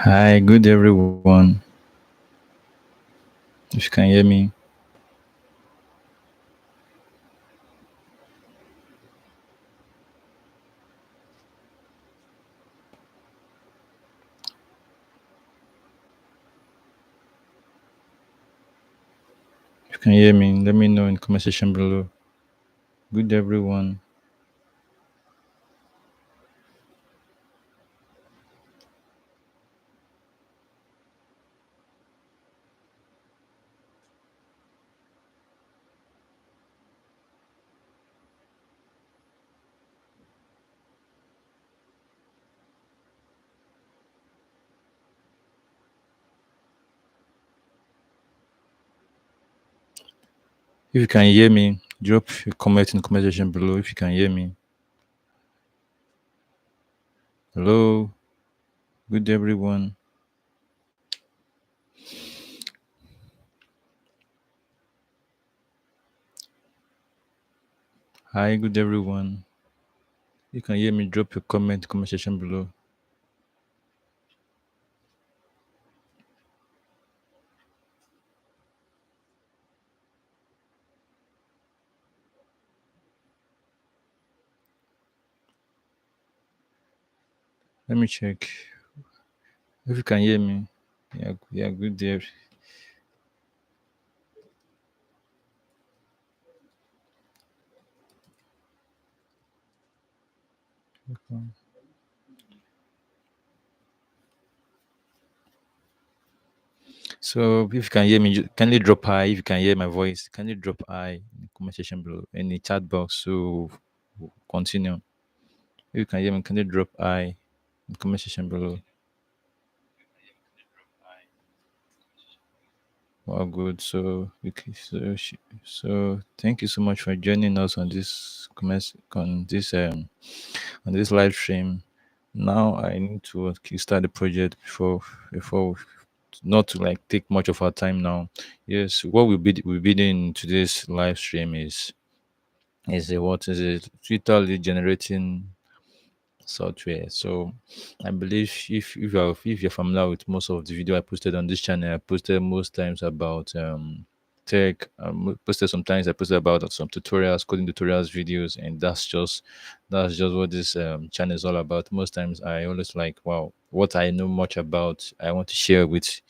Hi, good everyone. If you can hear me, if you can hear me, let me know in the comment section below. Good everyone. If you can hear me, drop a comment in the comment section below. If you can hear me, hello, good everyone. Hi, good everyone. If you can hear me, drop a comment in the comment section below. Let me check. If you can hear me, yeah, good there. So if you can hear me, can you drop I? If you can hear my voice, can you drop I in the comment section below in the chat box? So we'll continue. If you can hear me, can you drop I in the comment section below? Well, good. So, okay, so thank you so much for joining us on this on this live stream. Now I need to kickstart the project before not to like take much of our time now. Yes, what we'll be doing today's live stream is a what is it? Twitter lead generating software. So I believe if you're familiar with most of the video I posted on this channel, I posted most times about tech. Posted sometimes I posted about some tutorials, coding tutorials videos, and that's just what this channel is all about. Most times I always like, wow, what I know much about, I want to share with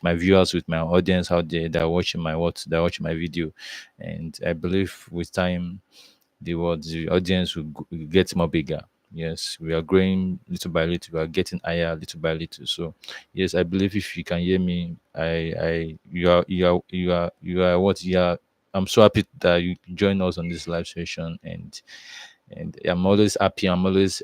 my viewers, with my audience out there that are watching they're watching my video. And I believe with time the audience will get more bigger. Yes, we are growing little by little. We are getting higher little by little. So, yes, I believe if you can hear me, you are what you are. I'm so happy that you join us on this live session, and I'm always happy. I'm always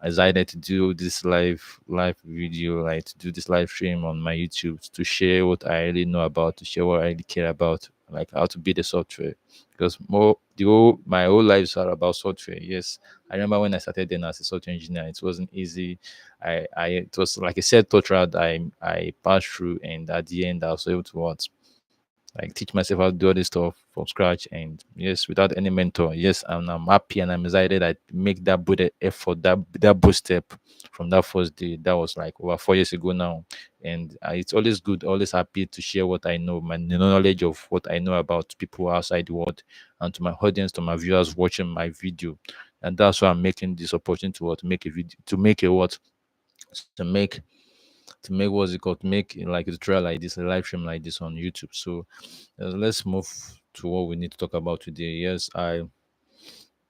excited to do this live video, like to do this live stream on my YouTube to share what I really know about, to share what I really care about, like how to build a software. Because my whole lives are about software. Yes, I remember when I started then as a software engineer, it wasn't easy. It was like a set thought route I passed through, and at the end I was able to what like teach myself how to do all this stuff from scratch. And yes, without any mentor, yes, and I'm happy and I'm excited I make that boost effort, that boost step from that first day. That was like over 4 years ago now. And it's always good, always happy to share what I know, my knowledge of what I know about people outside the world, and to my audience, to my viewers watching my video. And that's why I'm making this opportunity to make a video, to make a what to make what's it called, to make like a tutorial like this, a live stream like this on YouTube. So let's move to what we need to talk about today.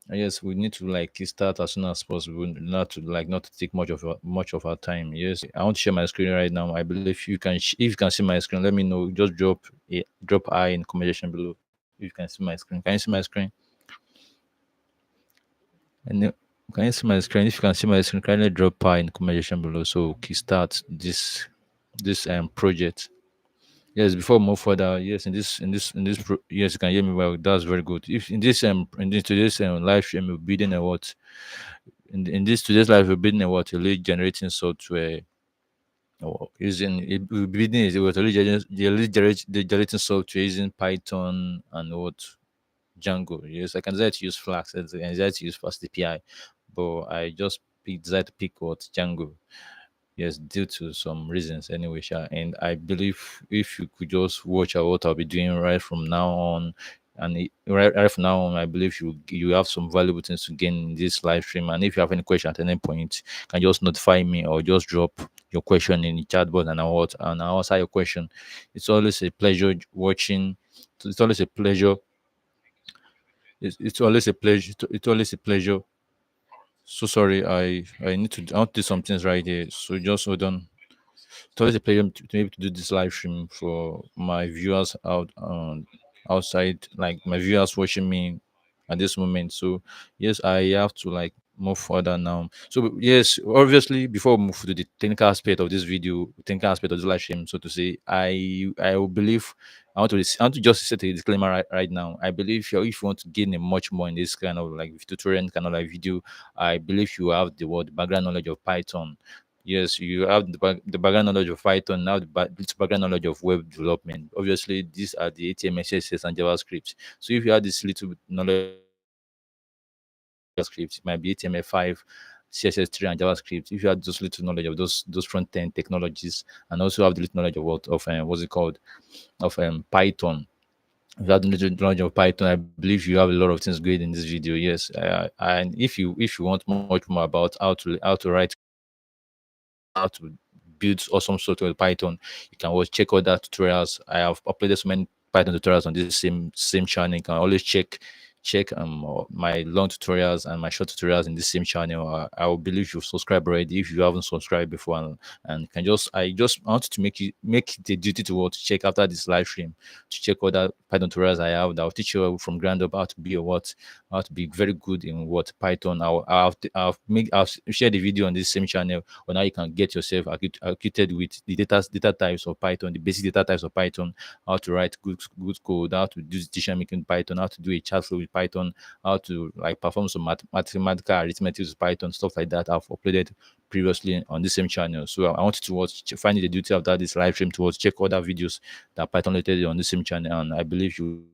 Yes, we need to like start as soon as possible, not to take much of our time. Yes, I want to share my screen right now. I believe you can if you can see my screen, let me know. Just drop I in comment section below if you can see my screen. Can you see my screen? And can you see my screen? If you can see my screen, kindly drop I in comment section below so we can start this project. Yes, before we move further, yes, yes, you can hear me well. That's very good. If in this today's live stream, we're building a what in this today's live, we're building a what a lead generating software. Or using it, we're building it with a lead generating software using Python and what Django. Yes, I can decide to use Flask. I can decide to use Fast API, but I just decided to pick what Django. Yes, due to some reasons anyway, sha. And I believe if you could just watch out what I'll be doing right from now on, and right from now on, I believe you have some valuable things to gain in this live stream. And if you have any question at any point, you can just notify me or just drop your question in the chat box, and I'll answer your question. It's always a pleasure watching. It's always a pleasure. It's always a pleasure. It's always a pleasure. So sorry, I need to I want to do some things right here. So just hold on. It's always a pleasure to be able to do this live stream for my viewers outside, like my viewers watching me at this moment. So yes, I have to like move further now. So yes, obviously before we move to the technical aspect of this video, technical aspect of this live stream, so to say, I will believe I want to just set a disclaimer right now. I believe if you want to gain a much more in this kind of like tutorial kind of like video, I believe you have the word background knowledge of Python. Yes, you have the background knowledge of Python, now the background knowledge of web development. Obviously, these are the HTML, CSS, and JavaScript. So if you have this little bit knowledge of JavaScript, it might be HTML5, CSS3, and JavaScript. If you have just little knowledge of those front end technologies, and also have the little knowledge of what's it called of Python. If you have the little knowledge of Python, I believe you have a lot of things great in this video. Yes, and if you want much more about how to write how to build awesome software with Python, you can always check other tutorials. I have uploaded so many Python tutorials on this same channel. You can always check my long tutorials and my short tutorials in this same channel. I will believe you've subscribed already if you haven't subscribed before, and can just I want to make it a duty to what to check after this live stream to check other Python tutorials I have that will teach you from ground up how to be a what how to be very good in what Python. I'll share the video on this same channel on how you can get yourself acquainted with the data types of Python, the basic data types of Python, how to write good code, how to do decision making Python, how to do a chat flow with Python, how to like perform some mathematical arithmetic with Python, stuff like that. I've uploaded previously on the same channel. So I wanted to find the duty after this live stream to check other videos that Python related on the same channel, and I believe you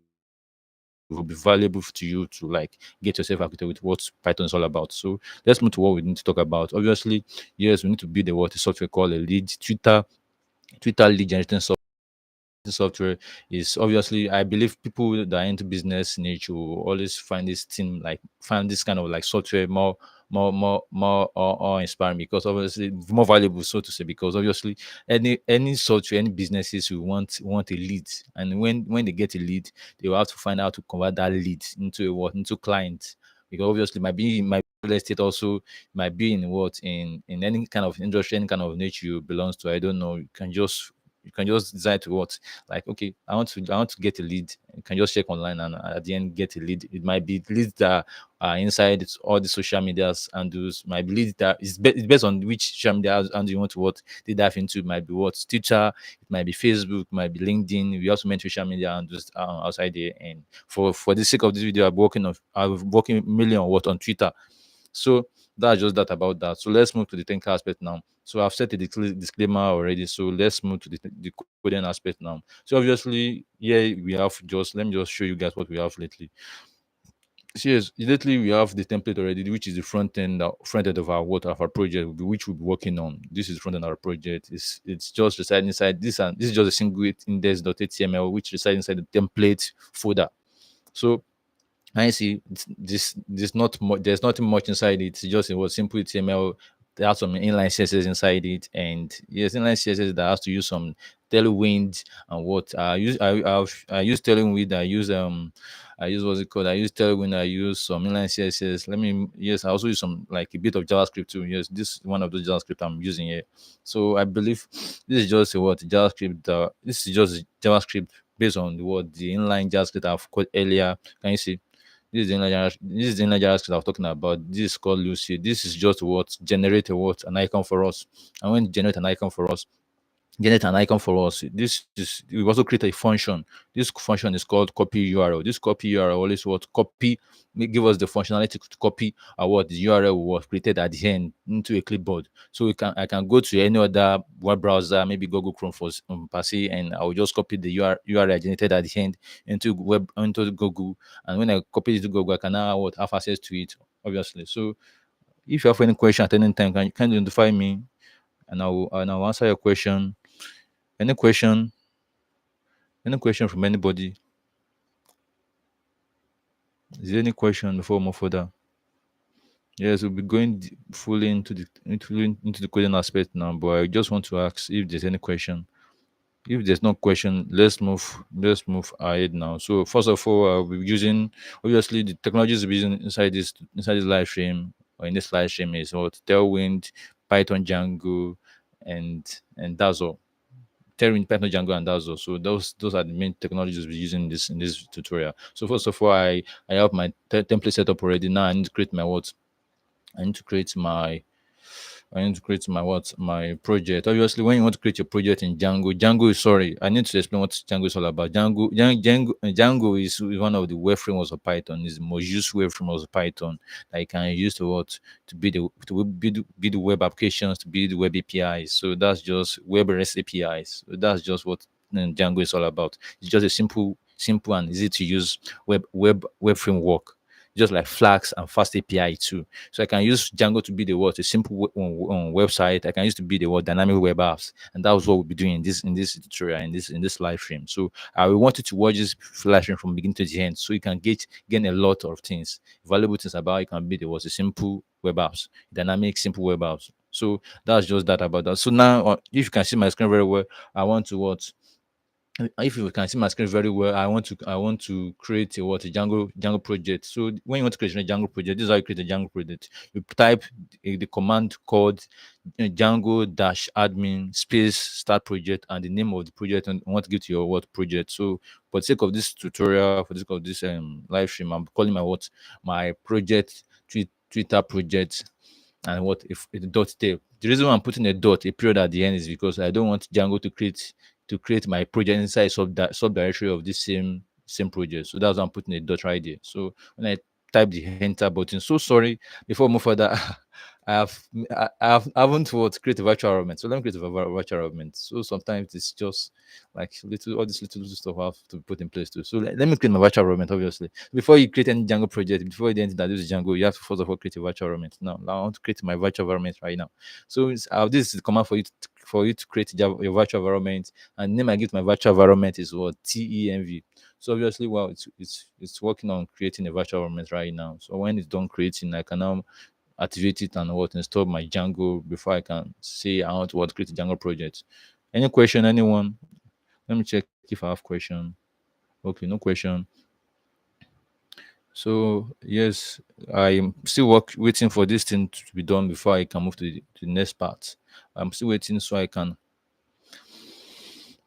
will be valuable to you to like get yourself acquainted with what Python is all about. So let's move to what we need to talk about. Obviously, yes, we need to build a software called a lead Twitter lead generating software. Is obviously I believe people that are into business niche will always find this thing like find this kind of like software more or inspiring, because obviously more valuable, so to say, because obviously any software, any businesses will want a lead, and when they get a lead, they will have to find out to convert that lead into a what into client, because obviously might be real estate, also might be in what in any kind of industry, any kind of niche you belongs to. I don't know, you can just decide to what like, okay, I want to get a lead. You can just check online and at the end get a lead. It might be leads that are inside all the social medias and those might be leads that it's based on which social media and you want to what they dive into. It might be what Twitter, it might be Facebook, it might be LinkedIn. We also mention social media and just outside there. And for the sake of this video, I'm working mainly on what on Twitter. So that's just that about that. So let's move to the technical aspect now. So I've set a disclaimer already. So let's move to the coding aspect now. So obviously, yeah, we have just let me just show you guys what we have lately. So yes, lately we have the template already, which is the front end of our what of our project, which we'll be working on. This is front end of our project. It's just residing inside this, and this is just a single index.html which resides inside the template folder. So I see this not much. There's nothing much inside it. It's just a was simple HTML. There has some inline CSS inside it, and yes, inline CSS that has to use some Tailwind and what I use Tailwind. I use what's it called? I use Tailwind. I use some inline CSS. I also use some like a bit of JavaScript too. Yes, this is one of those JavaScript I'm using here. So I believe this is just a what JavaScript. This is just JavaScript based on the inline JavaScript I've called earlier. Can you see? This is the inner JavaScript I was talking about. This is called Lucy. This is just what generate an icon for us. And when generate an icon for us. This is we also create a function. This function is called copy URL. This copy URL is what copy give us the functionality to copy what the URL was created at the end into a clipboard. So I can go to any other web browser, maybe Google Chrome for per se, and I will just copy the URL generated at the end into Google. And when I copy it to Google, I can now have access to it, obviously. So if you have any question at any time, can you notify me? and I'll answer your question. Any question? Any question from anybody? Is there any question before we move further? Yes, we'll be going fully into the coding aspect now, but I just want to ask if there's any question. If there's no question, let's move ahead now. So first of all, I'll be using, obviously, the technologies we'll be using inside this live stream, or in this live stream, is what Tailwind, Python, Django, and that's all. Tailwind, Python, Django, and that's all. So those are the main technologies we'll be using in this tutorial. So first of all, I have my template set up already. Now I need to create my what I need to create my I need to create my project. Obviously, when you want to create your project in Django, I need to explain what Django is all about. Django is one of the web frameworks of Python. Is the most used web frameworks of Python that you can use to build the web applications, to build the web APIs. So that's just web REST APIs. So that's just what Django is all about. It's just a simple and easy to use web framework, just like Flask and Fast API too. So I can use Django to be the what a simple website. I can use to be the what dynamic web apps, and that was what we'll be doing in this tutorial, in this live stream. So I will want you to watch this live stream from beginning to the end, so you can gain a lot of things, valuable things about how you can be the what a simple web apps, dynamic simple web apps. So that's just that about that. So now, if you can see my screen very well, I want to what if you can see my screen very well, I want to create a Django project. So when you want to create a Django project, this is how you create a Django project. You type the command called Django dash admin space start project and the name of the project and want to give to your what project. So for the sake of this tutorial, for the sake of this live stream, I'm calling my project Twitter project, and what if the dot tail. The reason why I'm putting a period at the end is because I don't want Django to create my project inside subdirectory of this same project. So that's why I'm putting a dot right there. So when I type the enter button, so sorry, before I move further, I haven't what create a virtual environment. So let me create a virtual environment. So sometimes it's just like all this little stuff I have to put in place too. So let me create my virtual environment. Obviously, before you create any Django project, before you introduce Django, you have to first of all create a virtual environment. Now I want to create my virtual environment right now. So this is the command for you to create your virtual environment, and the name I give my virtual environment is what TENV. So obviously, well, it's working on creating a virtual environment right now. So when it's done creating, I can now activate it and what install my Django before I can say I want to what create a Django project. Any question, anyone? Let me check if I have question. Okay, no question. So yes, I'm still waiting for this thing to be done before I can move to the next part. I'm still waiting so I can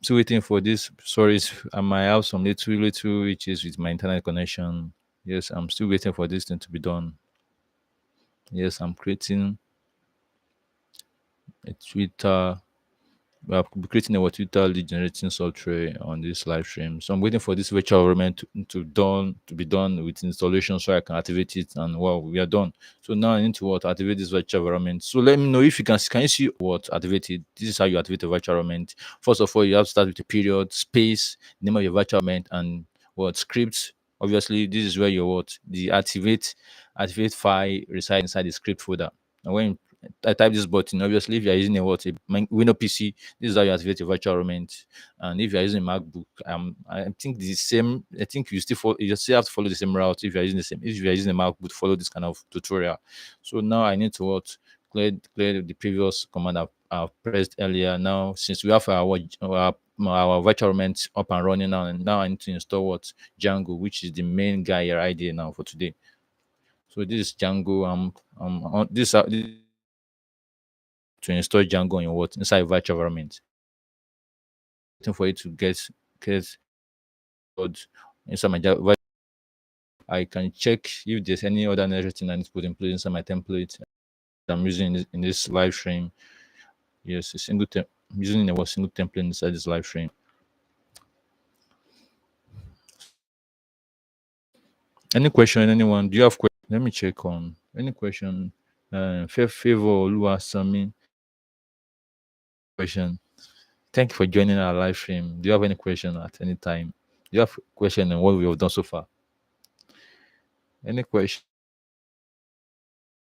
still waiting for this. Sorry, I might have some little issues with my internet connection. Yes, I'm still waiting for this thing to be done. Yes, I'm creating a Twitter. We are creating our Twitter lead generating software on this live stream. So I'm waiting for this virtual environment to be done with installation so I can activate it. And well, we are done. So now I need to what activate this virtual environment. So let me know if you can you see what activated. This is how you activate a virtual environment. First of all, you have to start with a period, space, name of your virtual environment, and what script. Obviously, this is where your what the activate file reside inside the script folder. And when I type this button, obviously, if you're using a Windows PC, this is how you activate your virtual environment. And if you're using a MacBook, I think the same. I think you still have to follow the same route. If you're using a MacBook, follow this kind of tutorial. So now I need to what clear the previous command I've pressed earlier. Now since we have our virtual environment up and running now, and now I need to install what Django, which is the main guy right here now for today. So this is Django. On this to install Django on your what inside virtual environment. Waiting for it to get code inside my I can check if there's any other necessary thing I need to put in place inside my template I'm using in this live stream. Yes, I'm using a single template inside this live stream. Any question, anyone? Do you have question? Let me check on any question. Favor Lua Sami question. Thank you for joining our live stream. Do you have any question at any time? Do you have question on what we have done so far? Any question?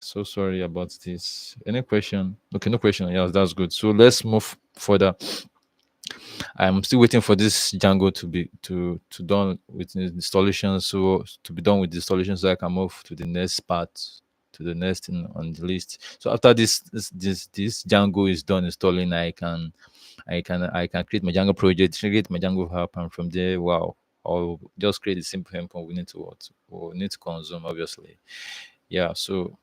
So sorry about this. Any question? Okay, no question. Yes, that's good. So let's move further. I'm still waiting for this Django to done with the installation, so to be done with the installation, so I can move to the next part, to the next thing on the list. So after this Django is done installing, I can create my Django project, create my Django app, and from there, wow, I'll just create a simple endpoint we need to what we need to consume, obviously. Yeah. So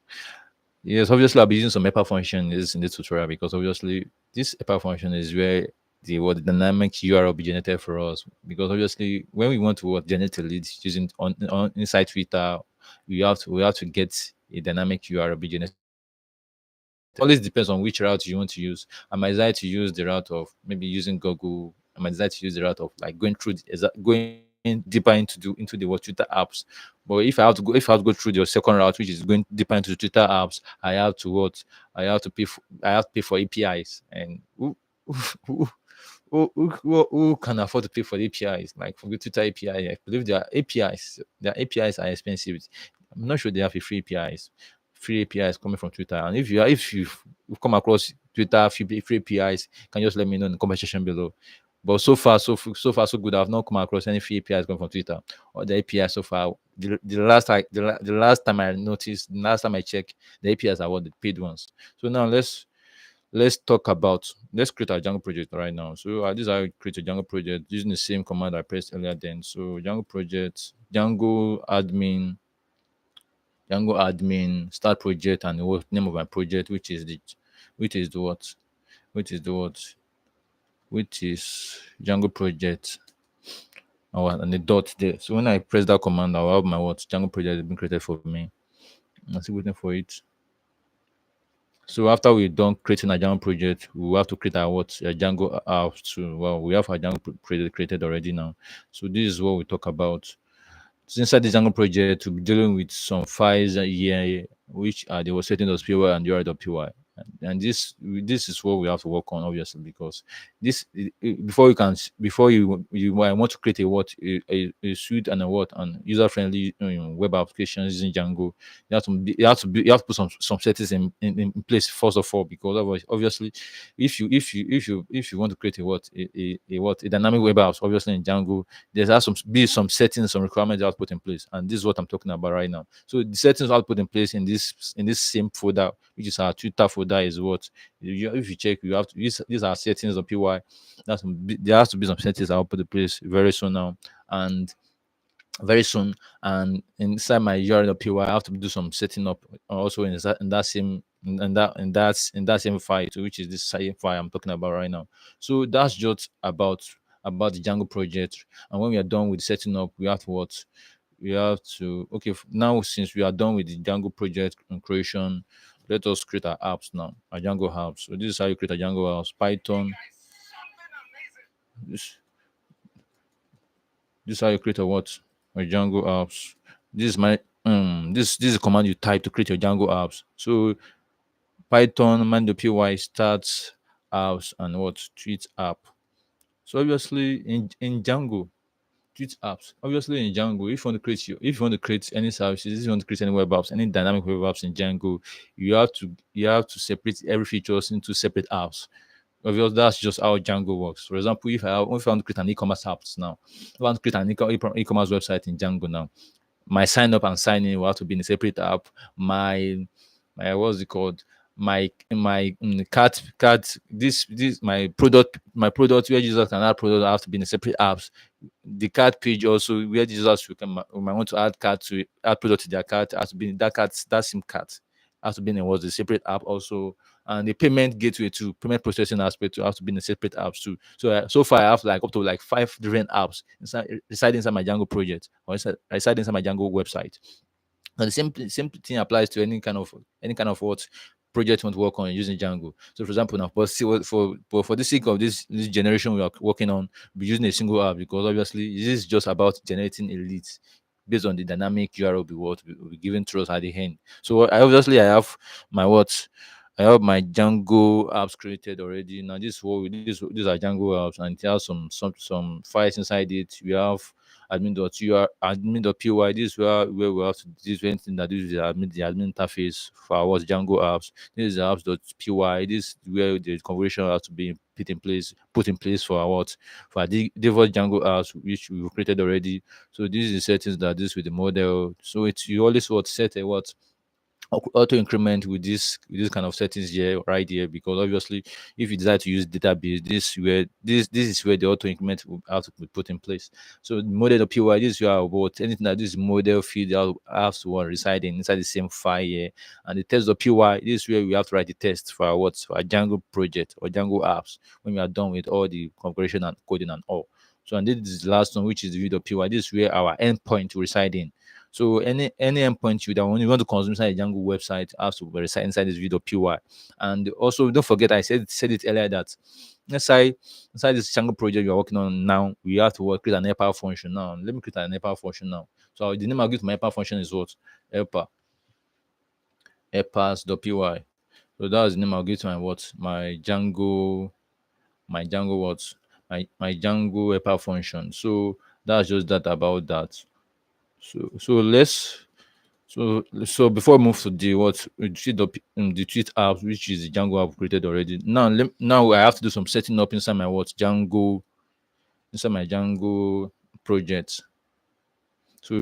yes, obviously I'll be using some HEPA function in this tutorial, because obviously this HEPA function is where the dynamic URL will be generated for us. Because obviously when we want to generate a lead using on inside Twitter, we have to get a dynamic URL be generated for us. It always depends on which route you want to use. I might decide to use the route of maybe using Google. I might decide to use the route of like going deeper into the Twitter apps. But if I have to go through the second route, which is going deeper into the Twitter apps, I have to pay for APIs. And who, who can afford to pay for the APIs? Like for the Twitter API, I believe their APIs are expensive. I'm not sure they have a free APIs coming from Twitter. And if you've come across Twitter free APIs, can you just let me know in the comment section below. But so far so good. I've not come across any free APIs coming from Twitter or the API so far. The last time I noticed, the last time I checked, the APIs are what the paid ones. So now let's create a Django project right now. So this is how I create a Django project using the same command I pressed earlier. Then so Django project, Django admin, start project, and the name of my project, which is the what, which is the what, which is Django project. Oh, and the dot there. So when I press that command, I'll have my what Django project has been created for me. I'm still waiting for it. So after we're done creating a Django project, we will have to create our what a Django app too. Well, we have our Django project created already now. So this is what we talk about. So inside the Django project, we'll be dealing with some files here, which are the setting.py and uri.py. And this is what we have to work on, obviously, because before you might want to create a suite and a what and user friendly web applications using Django. You have to put some settings in place first of all, because otherwise, obviously, if you want to create a dynamic web apps, obviously in Django, there has some settings, some requirements that are put in place, and this is what I'm talking about right now. So the settings are put in place in this same folder, which is our Twitter folder. Is what if you check, you have to these are settings of py. There has to be some settings that will put in place very soon. And inside my URL.py, I have to do some setting up also in that same file, so which is this same file I'm talking about right now. So that's just about the Django project. And when we are done with setting up, we have to what we have to okay now, since we are done with the Django project and creation, let us create our apps now, our Django apps. So this is how you create a Django apps. Python. This is how you create a what? A Django apps. This is my this is a command you type to create your Django apps. So Python py starts apps and what tweet app. So obviously in Django, tweet apps. Obviously in Django, if you want to create any services, if you want to create any web apps, any dynamic web apps in Django, you have to separate every features into separate apps. Obviously, that's just how Django works. For example, if I want to create an e-commerce apps now, if I want to create an e-commerce website in Django now, my sign up and sign in will have to be in a separate app. My what's it called? My cart this my product where users can add product have to be in a separate apps. The cart page also where the users might want to add cart to add product to their cart has to be in that same cart has to be in a separate app also. And the payment gateway to payment processing aspect to have to be in a separate apps too. So far I have like up to like 5 different apps inside my Django project, or inside my Django website. And the same thing applies to any kind of what project you want to work on using Django. So, for example, now for the sake of this generation we are working on, we're using a single app, because obviously this is just about generating a lead based on the dynamic URL will be given to us at the end. So, I have my what. I have my Django apps created already. Now, these are Django apps, and it has some files inside it. We have admin.py. This is where we have to this anything that is the admin interface for our Django apps. This is the apps.py. This is where the configuration has to be put in place for our for our default Django apps which we've created already. So this is the settings that this with the model. So it's you always set a auto increment with this kind of settings here right here, because obviously if you decide to use database, this is where the auto increment will have to be put in place. So the model.py, this is where about anything that this model field has to reside inside the same file here. And the test.py, this is where we have to write the test for for our Django project or Django apps when we are done with all the configuration and coding and all. So and this is the last one, which is the view.py. This is where our endpoint will reside in. So any endpoint you that when you want to consume inside the Django website has to reside inside this view.py. And also don't forget I said it earlier that inside this Django project you're working on now, we have to create an helper function now. Let me create an helper function now. So the name I'll give to my helper function is what? Helper. Helpers.py. So that's the name I'll give to my what? My Django what? My Django helper function. So that's just that about that. So let's so before we move to the what we see the tweet app, which is the Django app created already. Now I have to do some setting up inside my what Django inside my Django project. So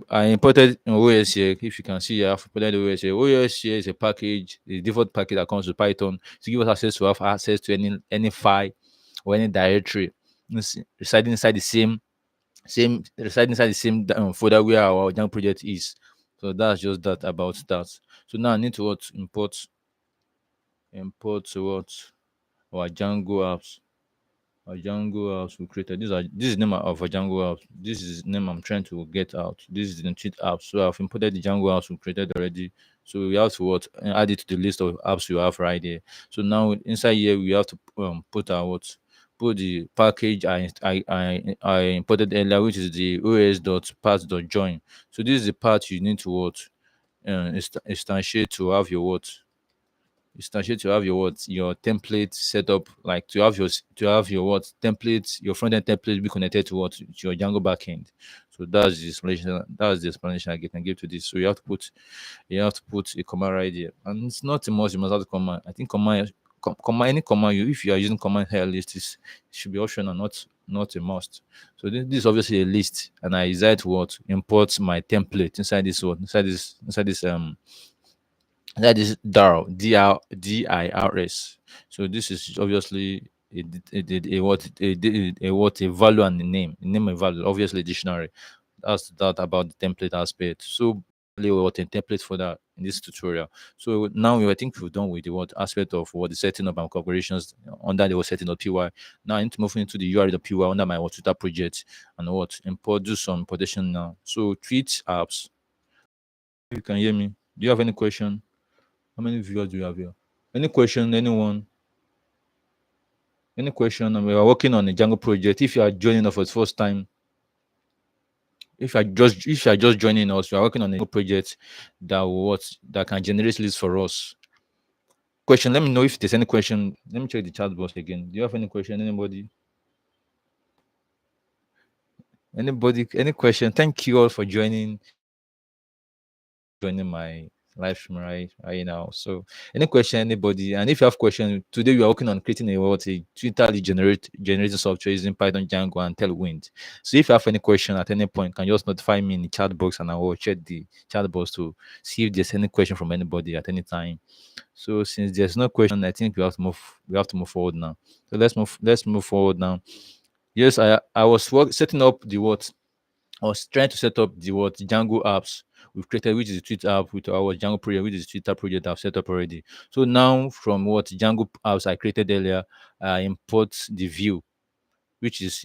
I imported OS here. If you can see, I have imported OS here. OS here is a package, the default package that comes with Python to give us access to have access to any file or any directory residing inside the same residing inside the same folder where our Django project is. So that's just that about that. So now I need to import to our Django apps. Our Django apps we created. This is the name of our Django apps. This is the name I'm trying to get out. This is the cheat apps. So I've imported the Django apps we created already. So we have to add it to the list of apps we have right here. So now inside here we have to put our put the package I imported earlier, which is the os.path.join. So this is the part you need to instantiate to have your instantiate to have your template set up, like to have your template, your front end template be connected to to your Django backend. So that's the explanation I can give to this. So you have to put a command right here, and it's not a must. You must have the command. I think any command if you are using command here list it should be optional, not a must. So this is obviously a list, and I decide to import my template inside this that is dirs. So this is obviously a value and a name and value, obviously dictionary. That's that about the template aspect. So really what a template for that in this tutorial. So now I think we've done with the what aspect of what the setting up and configurations under the setting of py. Now I need to move into the URL.py under my Twitter project and do some importation now. So tweet apps. You can hear me. Do you have any question? How many viewers do you have here? Any question, anyone? Any question? And we are working on a Django project. If you are joining us for the first time, if you are just joining us, we are working on a project that can generate leads for us. Question. Let me know if there's any question. Let me check the chat box again. Do you have any question? Anybody? Anybody? Any question? Thank you all for joining my live stream right now. So any question, anybody, and if you have question, today we are working on creating a Twitter lead generating software using Python, Django, and Tailwind. So if you have any question at any point, can you just notify me in the chat box, and I will check the chat box to see if there's any question from anybody at any time. So since there's no question, I think we have to move forward now. So let's move forward now. Yes, I was setting up the what I was trying to set up the Django apps we've created, which is the Twitter app with our Django project, which is the Twitter project I've set up already. So now from what Django apps I created earlier, I import the view, which is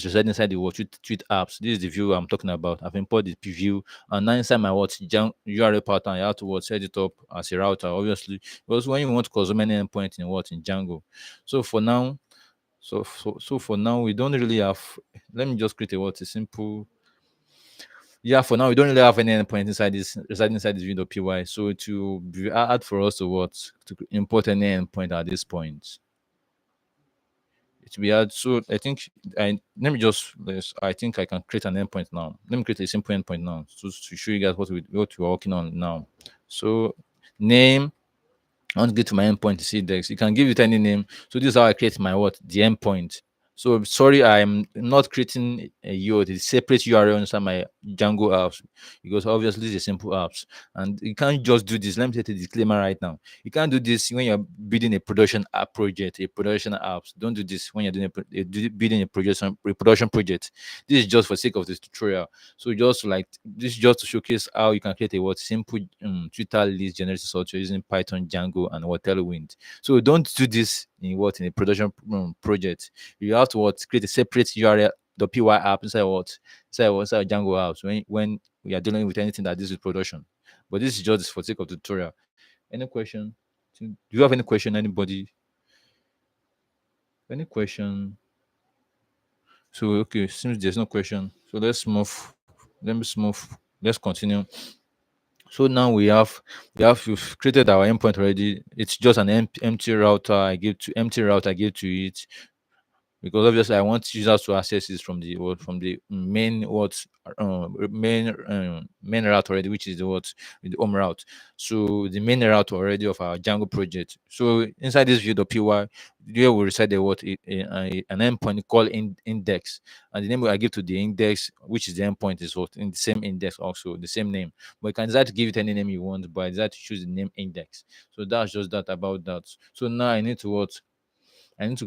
residing inside the tweet apps. This is the view I'm talking about. I've imported the view, and now inside my URL pattern, I have to set it up as a router, obviously, because when you want to consume any endpoint in Django. So for now, for now, we don't really have. Let me just create a simple. Yeah, for now we don't really have any endpoint inside this window py. So to be hard for us to import any endpoint at this point. it will be hard. So I think I let me just I think I can create an endpoint now. Let me create a simple endpoint now to show you guys what we're working on now. So name, I want to get to my endpoint to see index. You can give it any name. So this is how I create my what? The endpoint. So sorry, I'm not creating a URL, a separate URL inside my Django apps because obviously this is a simple apps. And you can't just do this. Let me set a disclaimer right now. You can't do this when you're building a production app project, a production apps. Don't do this when you're doing building a production project. This is just for sake of this tutorial. So just like this is just to showcase how you can create a what simple Twitter list generated software using Python, Django, and what Tailwind. So don't do this in a production project. You have to what create a separate URL the py app inside Django apps when we are dealing with anything that this is production. But this is just for sake of the tutorial. Any question? Do you have any question? Anybody? Any question? So okay, since there's no question, so let's move. Let's move. Let's continue. So now we've created our endpoint already. It's just an empty router. I give to it because obviously I want users to access this from the main main route already, which is the home route. So the main route already of our Django project. So inside this view.py, here we recite an endpoint called index, and the name I give to the index, which is the endpoint, is what in the same index, also the same name. But you can decide to give it any name you want, but I decide to choose the name index. So that's just that about that. So now I need to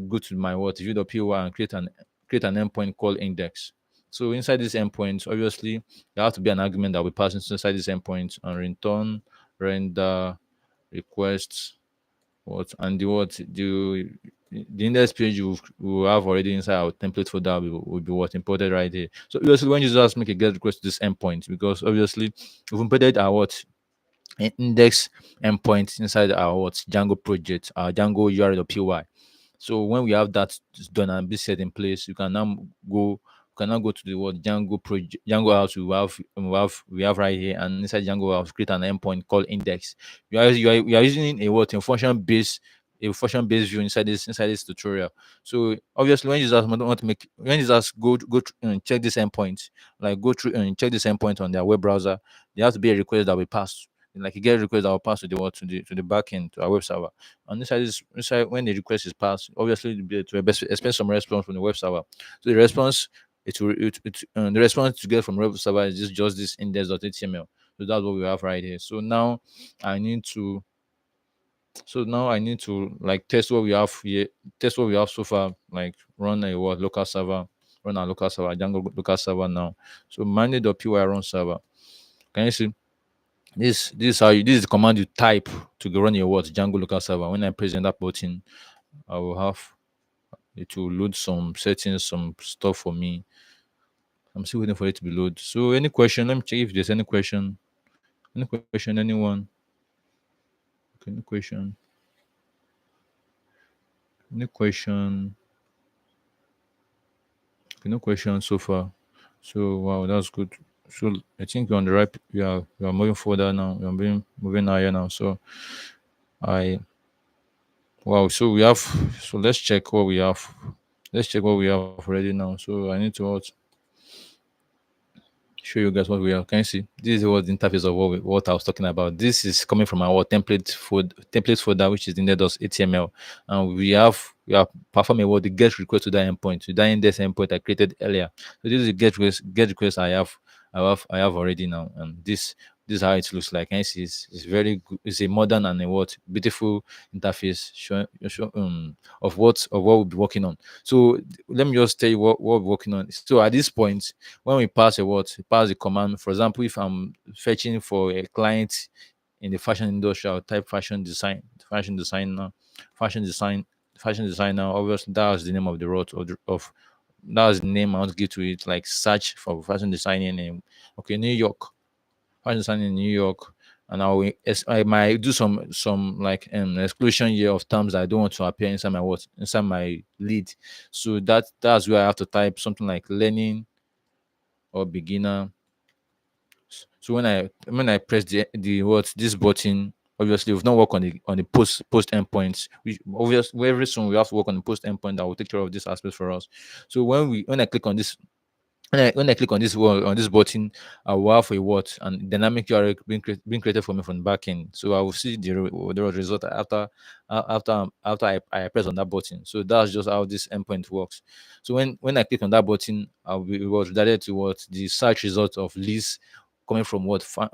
go to my view.py and create an endpoint called index. So inside this endpoint, obviously there has to be an argument that we pass inside this endpoint and return render requests what and the index page we have already inside our template folder will be what imported right here. So obviously when users make a get request to this endpoint, because obviously we've imported our index endpoint inside our Django project, our Django URL.py. So when we have that done and be set in place, you can now go to the word Django project Django house we have right here, and inside Django house create an endpoint called index. We are using a function based view inside this tutorial. So obviously when users check this endpoint, like go through and check this endpoint on their web browser, there has to be a request that we pass. Like a get request that will pass to the backend to our web server. And inside when the request is passed, obviously to expect some response from the web server. So the response to get from web server is just this index.html. So that's what we have right here. I need to so now I need to like test what we have here, test what we have so far, like run a local server, run our local server, Django local server now. So manual.py run server. Can you see? This is the command you type to go run your Django local server. When I press enter button, I will have it will load some settings, some stuff for me. I'm still waiting for it to be load. So any question? Let me check if there's any question. Any question? Anyone? Okay, any question? Any question? Okay, no question so far. So wow, that's good. So I think you're on the right. We are moving further now. We are moving higher now. So I wow. So we have. So let's check what we have. Let's check what we have already now. So I need to show you guys what we are. Can you see? This is what the interface of what I was talking about. This is coming from our template folder, which is index.html, and we have performed a the get request to that endpoint, to that index endpoint I created earlier. So this is the get request I have already now, and this is how it looks like. And it's very good. It's a modern and a beautiful interface of what we'll be working on. So let me just tell you what we're working on. So at this point, when we pass the command, for example, if I'm fetching for a client in the fashion industry, I'll type fashion design fashion designer. Obviously that's the name of the route of that's the name I want to give to it, like search for fashion designing in New York, fashion designing in New York. And I might do some like exclusion here of terms that I don't want to appear inside my lead. So that's where I have to type something like learning or beginner. So when I press the what this button, Obviously, we've not worked on the post endpoints. We obviously very soon we have to work on the post endpoint that will take care of this aspect for us. So when I click on this, when I click on this one on this button, I will have a what and dynamic URL being created for me from the back end. So I will see the result after I press on that button. So that's just how this endpoint works. So when I click on that button, I'll be redirected to what the search result of lists coming from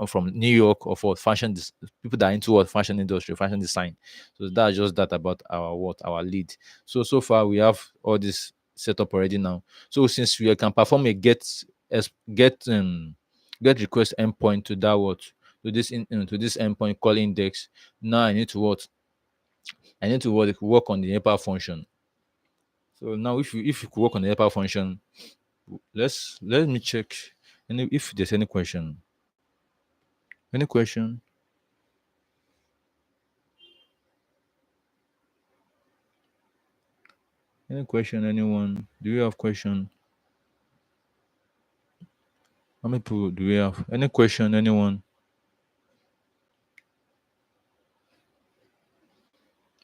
from New York, or for people that are into what fashion industry, fashion design. So that's just that about our lead. So far we have all this set up already now. So since we can perform a es- get get request endpoint to that what to this endpoint call index, now I need to work on the helper function. So now if you could work on the helper function, let me check if there's any question. Any question? Any question? Anyone? Do you have question? How many people do we have? Any question? Anyone?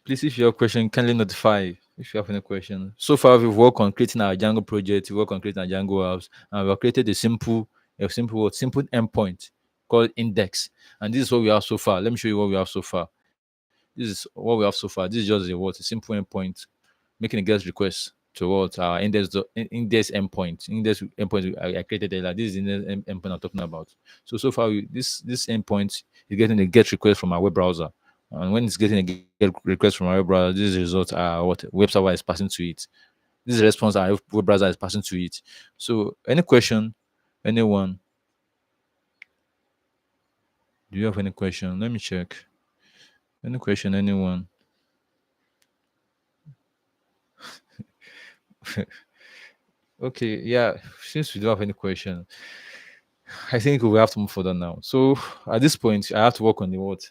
Please, if you have question, kindly notify if you have any question. So far, we've worked on creating our Django project, we work on creating our Django apps, and we've created simple endpoint called index. And this is what we have so far. Let me show you what we have so far. This is what we have so far. This is just a simple endpoint making a guest request towards our index endpoint. Index endpoint I created earlier. This is the endpoint I'm talking about. So far, this endpoint is getting a get request from our web browser. And when it's getting a get request from our web browser, these results are what web server is passing to it. This is response our web browser is passing to it. So, any question, anyone? Do you have any question? Let me check. Any question, anyone? Okay, yeah. Since we don't have any question, I think we have to move further now. So at this point, I have to work on the what?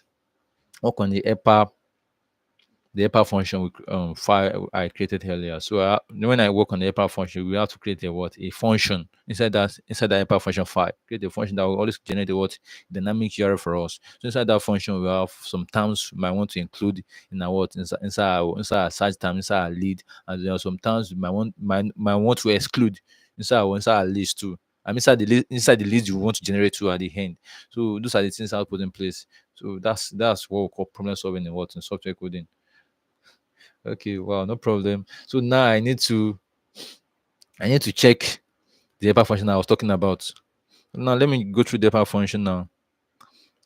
Work on the helper function file I created earlier. So when I work on the helper function, we have to create a function inside that helper function file. Create a function that will always generate a what dynamic URL for us. So inside that function, we have some terms we might want to include in our what inside our search term, inside our lead, and there are some terms we might want to exclude inside our list too. I'm inside the list you want to generate to at the end. So those are the things I'll put in place. So that's what we call problem solving in software coding. Okay, wow, no problem. So now I need to check the helper function I was talking about. Now let me go through the helper function now.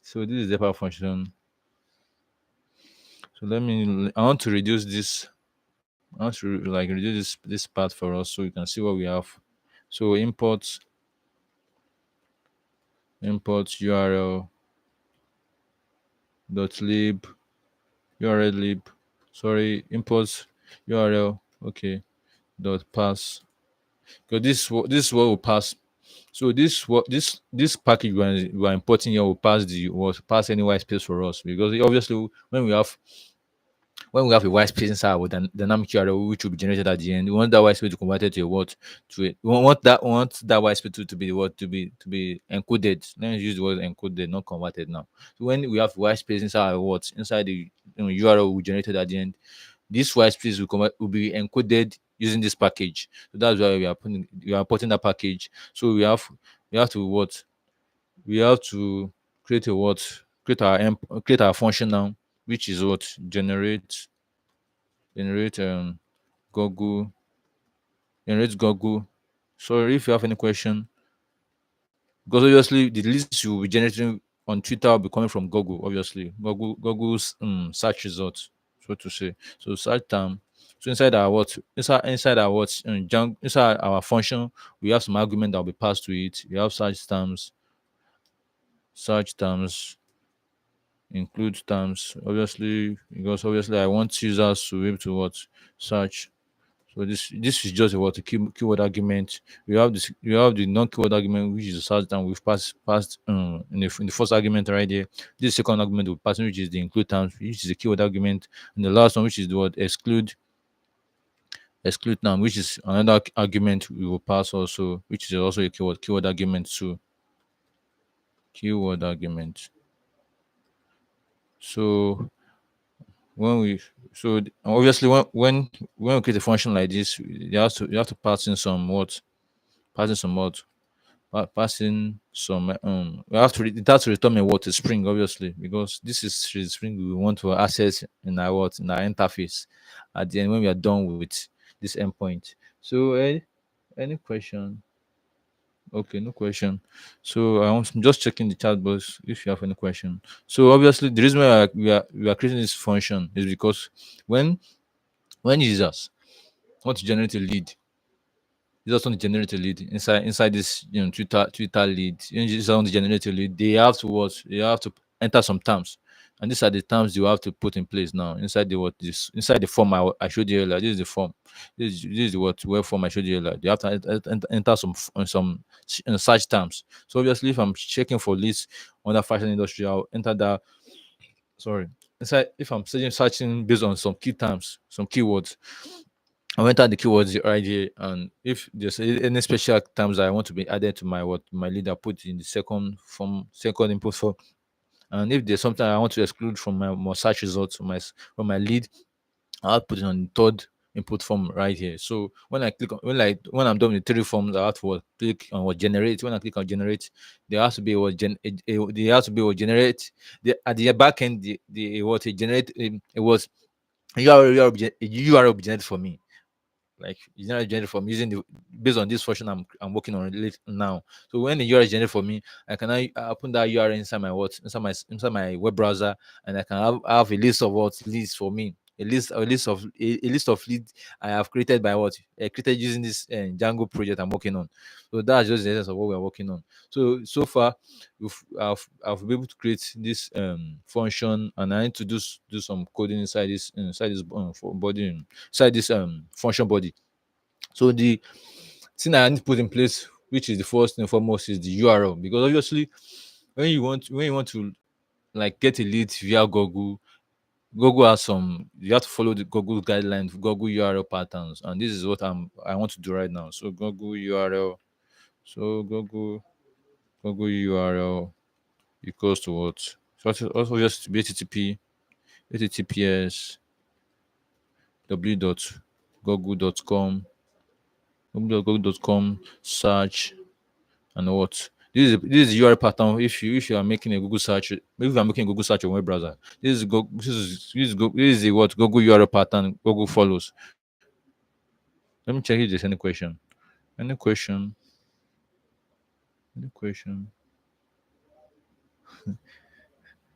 So this is the helper function. So I want to reduce this. I want to reduce this part for us so you can see what we have. So import URL dot lib URL lib. Sorry, import URL. Okay, dot pass. Because this is what will pass. So this package we are importing here will pass any white space for us, because obviously when we have a white space inside with an dynamic URL which will be generated at the end, we want that white space to convert it to a what to it. We want that white space to be what to be encoded. Let me use the word encoded, not converted now. So when we have white space inside our what inside the URL we generated at the end, this white space will be encoded using this package. So that's why we are putting that package. So we have to what we have to create a what create our function now, which is what generate Google generate Google. Sorry if you have any question, because obviously the list you will be generating on Twitter will be coming from Google. Obviously, Google's search results, so to say. So search term. So inside our what inside our function, we have some argument that will be passed to it. We have search terms include terms, obviously, because obviously I want users to be able to what search. So this is just what the keyword argument. We have the non-keyword argument, which is the search term we've passed in the first argument right here. This second argument will pass, which is the include terms, which is the keyword argument, and the last one, which is the word exclude term, which is another argument we will pass also, which is also a keyword argument too. Keyword argument. So when we obviously when we create a function like this, you have to pass in some what pass in some what passing some we have to it has to return a what a string, obviously, because this is the string we want to access in our what in our interface at the end when we are done with this endpoint. So any question? Okay, no question. So I'm just checking the chat box if you have any question. So obviously the reason why we are creating this function is because when users want to generate a lead, you just want to generate a lead inside this Twitter lead. You just want to generate a lead. They have to what? They have to enter some terms, and these are the terms you have to put in place now inside the what this inside the form I showed you earlier. This is the form. This is the what web form I showed you earlier. You have to enter some search terms. So obviously, if I'm checking for leads on the fashion industry, I'll enter that. Sorry, inside if I'm searching based on some key terms, some keywords, I enter the keywords right here, and if there's any special terms that I want to be added to my lead, I put in the second input form. And if there's something I want to exclude from my search results from my lead, I'll put it on the third input form right here. So when I click on when I'm done with the three forms, I have to click on what generate. When I click on generate, there has to be what there has to be what generate. At the back end, the what it generate it was URL generated for me, like it's not generated from using the based on this function I'm working on it now. So when the URL is generated for me, I can now open that URL inside my inside my web browser, and I can have a list of what leads for me. A list of leads I have created by what created using this Django project I'm working on. So that's just the essence of what we're working on. So far, I've been able to create this function, and I need to do some coding inside this body inside this function body. So the thing I need to put in place, which is the first and foremost, is the URL, because obviously when you want to like get a lead via Google has some you have to follow the Google guidelines, Google URL patterns, and this is what I want to do right now. So Google URL, so Google URL equals to what? So also just be https w.google.com search and what this is the URL pattern. If you are making a Google search, if you are making a Google search on web browser, this is the what Google URL pattern Google follows. Let me check if there's any question. Any question? Any question?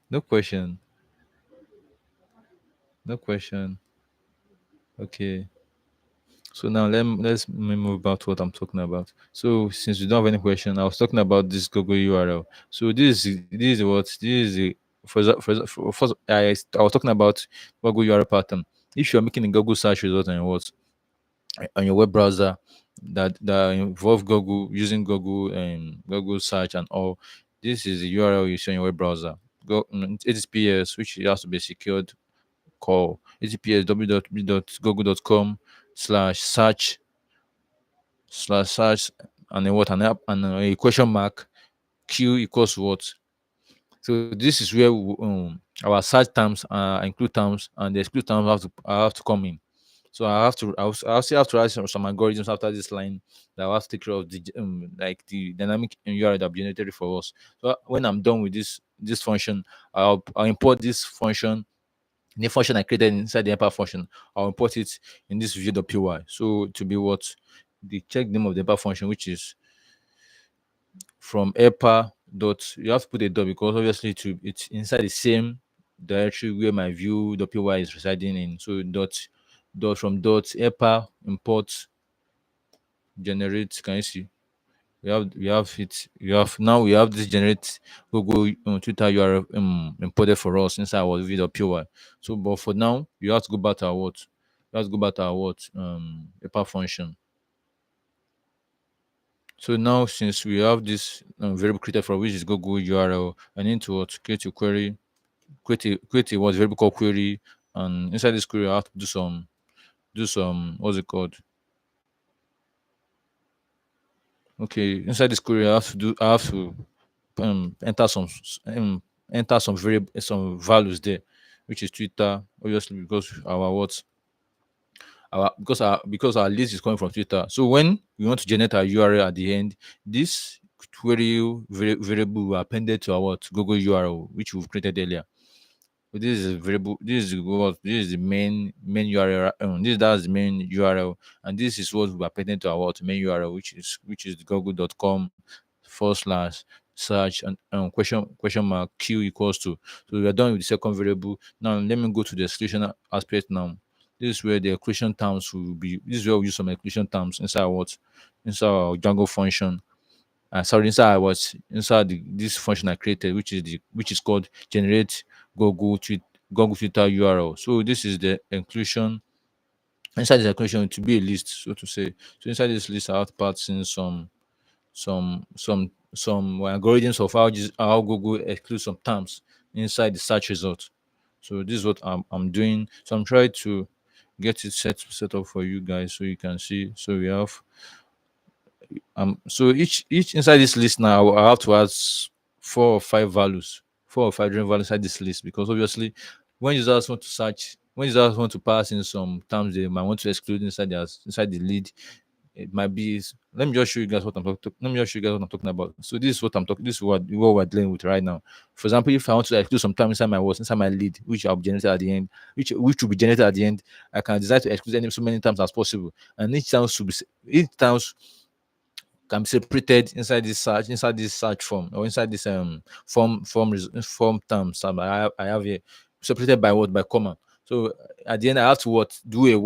No question. No question. Okay. So now let's move about what I'm talking about. So since we don't have any question, I was talking about this Google URL. So this is for first I was talking about Google URL pattern. If you're making a Google search result on your web browser that involve Google using Google and Google search and all, this is the URL you see on your web browser. HTTPS, which has to be secured call https www.google.com /search and then what an app and a question mark q equals what. So this is where our search terms include terms, and the exclude terms have to come in. So I still have to write some algorithms after this line that will have to take care of the like the dynamic URL that be generated for us. So when I'm done with this function, I'll import this function. The function I created inside the helper function, I'll import it in this view.py. So to be what the check name of the helper function, which is from helper dot. You have to put a dot because obviously it's inside the same directory where my view.py is residing in. So dot helper import generate. Can you see? We have it. We have this generate Google Twitter URL imported for us inside our view.py. So, but for now, you have to go back to our what? You have to go back to our what? Paper function. So now, since we have this variable created for which is Google URL, I need to what? Create a query, create a what variable called query, and inside this query, I have to do some what's it called? Okay, inside this query, I have to enter some enter some variable, some values there, which is Twitter, obviously because our what because our list is coming from Twitter. So when we want to generate our URL at the end, this variable will appended to our what Google URL, which we've created earlier. So this is a variable. This is what this is the main URL. This that's the main URL, and this is what we appended to our what main URL, which is google.com forward slash search and question mark q equals to. So we are done with the second variable. Now let me go to the exclusion aspect now. This is where the exclusion terms will be. This is where we use some exclusion terms inside our Django function. Sorry, inside this function I created, which is called generate Google tweet Google Twitter URL. So this is the inclusion. Inside this inclusion to be a list, so to say. So inside this list, I have parts in some algorithms of how Google excludes some terms inside the search result. So this is what I'm doing. So I'm trying to get it set up for you guys so you can see. So we have so each inside this list now I have to add 4 or 5 different values inside this list, because obviously when users want to pass in some terms they might want to exclude inside the lead. It might be let me just show you guys what I'm talking let me just show you guys what I'm talking about. So this is what I'm talking this is what we're dealing with right now. For example, if I want to exclude some term inside my lead, which I'll generated at the end, which will be generated at the end, I can decide to exclude so many terms as possible, and each term can be separated inside this search form, or inside this form terms I have here, separated by what by comma. So at the end I have to do a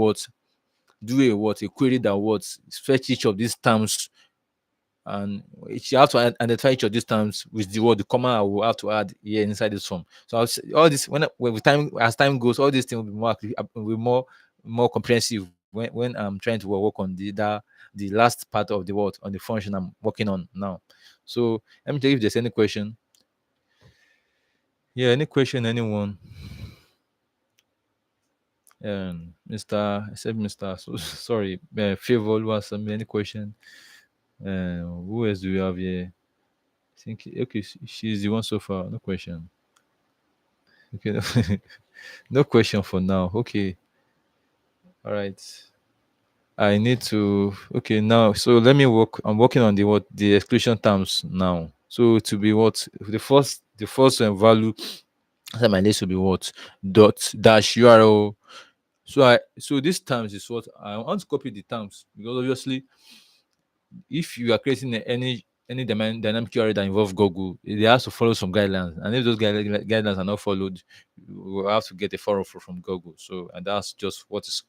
query that fetch each of these terms, and you have to identify each of these terms with the comma I will have to add here inside this form. So all this when with time as time goes, all these things will be more comprehensive when I'm trying to work on the last part of the word on the function I'm working on now. So let me tell you if there's any question. Yeah, any question, anyone? Mr. I said Mr. So sorry, Favor was any question? Who else do we have here? I think okay, she's the one so far. No question. Okay, no, no question for now. Okay, all right. I need to okay now. So let me work. I'm working on the exclusion terms now. So to be what the first value inside my list will be what dot dash URL. So this terms is what I want to copy the terms, because obviously if you are creating any dynamic URL that involve Google, it has to follow some guidelines, and if those guidelines are not followed, you will have to get a follow through from Google. So, and that's just what is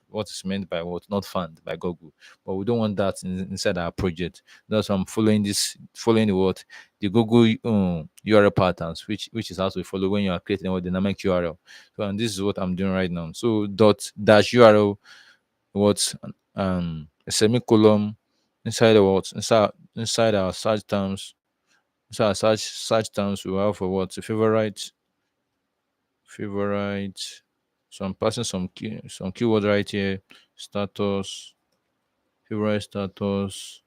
meant by what not found by Google. But we don't want that inside our project. That's why I'm following the Google URL patterns, which is how to follow when you are creating a dynamic URL. So, and this is what I'm doing right now. So dot dash URL what a semicolon inside the what inside our search terms. Inside our search terms we have for what a favorite. So I'm passing some keyword right here. Status, favorite status.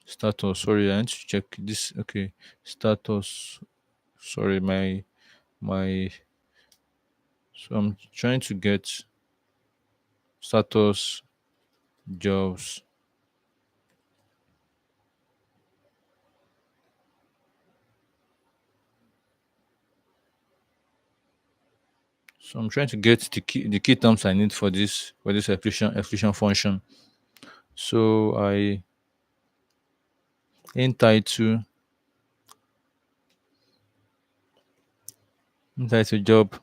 Sorry, I need to check this. Okay, status. Sorry, my. So I'm trying to get status jobs. So I'm trying to get the key terms I need for this exclusion function. So I entitle job.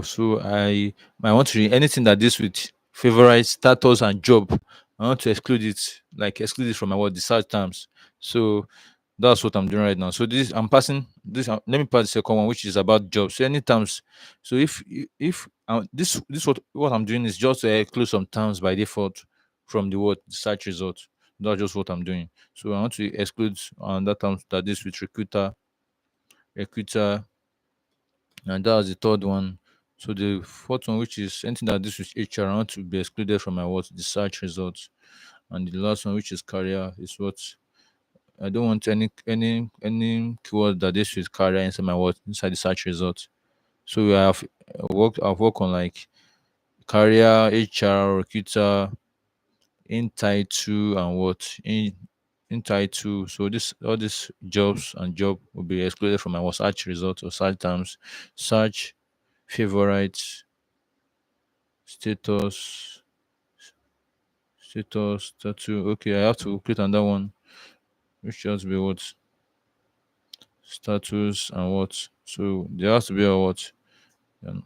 So I want to anything that deals with favorite status and job. I want to exclude it from my the search terms. So that's what I'm doing right now. So this I'm passing this. Let me pass the second one, which is about jobs. So any terms. So if what I'm doing is just to exclude some terms by default from the search result. That's just what I'm doing. So I want to exclude that terms that this with recruiter, and that's the third one. So the fourth one, which is anything that this with HR, I want to be excluded from my the search results. And the last one, which is career, is what I don't want any keyword that this should carry inside my word inside the search result. So I've worked on like career, HR, recruiter, in title and what in title. So this all these jobs and job will be excluded from our search result or search terms, search favorites, status, tattoo. Okay, I have to click on that one, which just be what status and what. So there has to be a what, and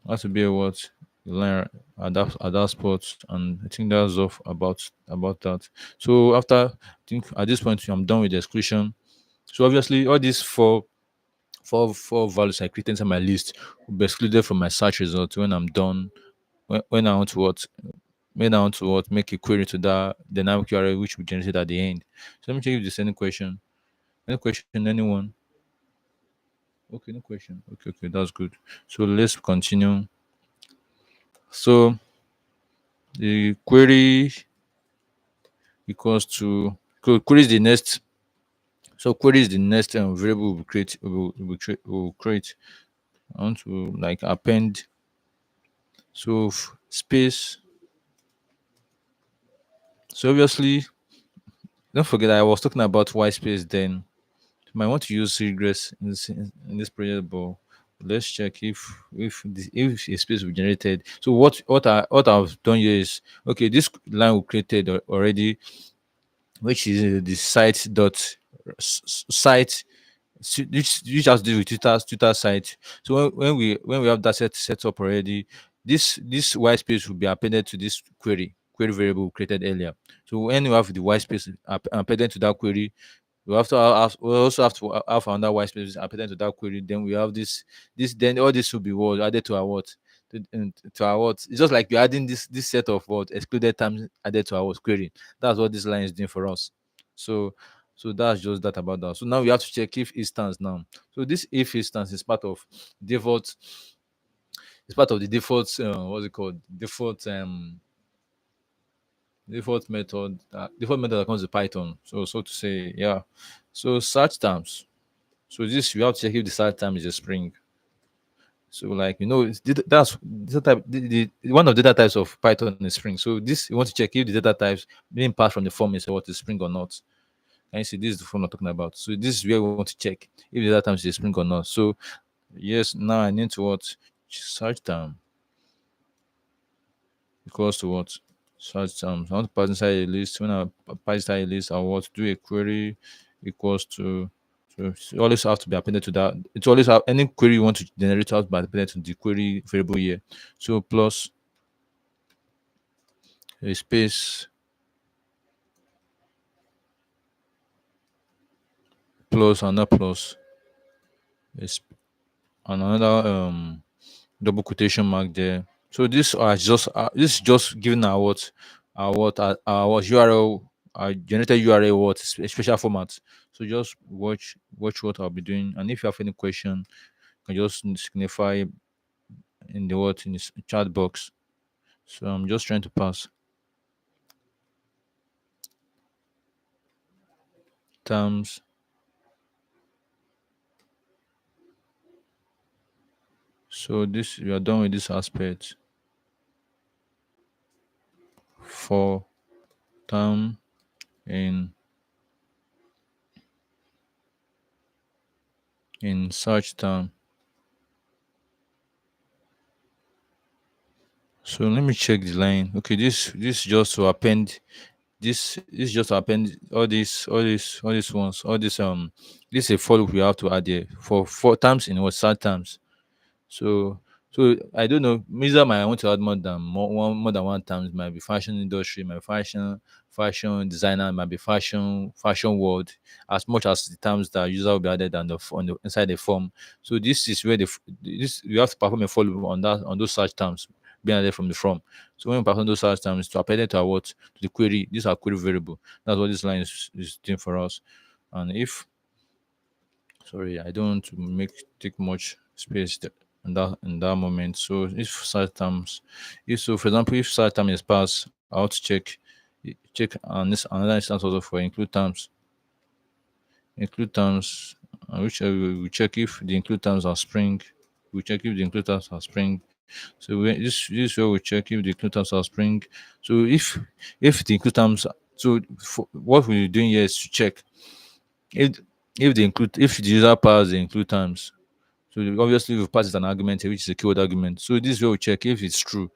has to be a what line at that spot, and I think that's off about that. So after I think at this point I'm done with the exclusion. So obviously all these four values I created inside my list will be excluded from my search result when I'm done. When I want to what when I want to what make a query to that dynamic URL which we generated at the end. So let me check if there's any question. Any question, anyone? Okay, no question. Okay, that's good. So let's continue. So the query equals to query is the next. So query is the next variable we create. We'll create. I want to like append. So space. So obviously, don't forget I was talking about white space then. You might want to use regress in this project, but let's check if a space was generated. So what I've done here is okay. This line we created already, which is the site which has to do with Twitter site. So when we have that set up already, this white space will be appended to this query variable created earlier. So when you have the white space appended to that query, we also have to have another white space appended to that query. Then we have this then all this will be what added to our what to our what. It's just like we're adding this set of what excluded terms added to our query. That's what this line is doing for us. So that's just that about that. So now we have to check if instance now. So this if instance is part of default. It's part of the default. What's it called? Default method that comes with Python. So to say, yeah. So search terms. So this you have to check if the search term is a string. So like that's data type. One of the data types of Python is string. So this you want to check if the data types being passed from the form is what is string or not. Can you see this is the form I'm talking about? So this is where we want to check if the data type is a string or not. So yes, now I need to what search term equals to what search terms. I want to pass inside a list. When I pass inside a list, I want to do a query equals to. So it always have to be appended to that. It always have any query you want to generate out by appended to the query variable here. So plus a space plus another plus a and another double quotation mark there. So this is just giving our what URL our generated URL what a special format. So just watch what I'll be doing, and if you have any question, you can just signify in the what in this chat box. So I'm just trying to pass terms. So this we are done with this aspect for term in search term. So let me check the line. Okay, this just to append this just to append all these ones all this this is a follow we have to add here for terms in what search terms. So I don't know. Misa might want to add more than one terms. Might be fashion industry, might be fashion designer, might be fashion world. As much as the terms that user will be added on the inside the form. So this is where this you have to perform a follow on that on those search terms being added from the form. So when we perform those search terms to append it to our what to the query, these are query variable. That's what this line is doing for us. And if sorry I don't want to make take much space in that moment. So if search terms if so for example if search term is passed I want to check check on this another instance also for include terms, which we check if the include terms are Spring. We check if the include terms are Spring. So this is where we check if the include terms are Spring. So if the include terms, so for, what we're doing here is to check if if the user pass the include terms. So obviously we pass it an argument here, which is a keyword argument. So this is where we check if it's true.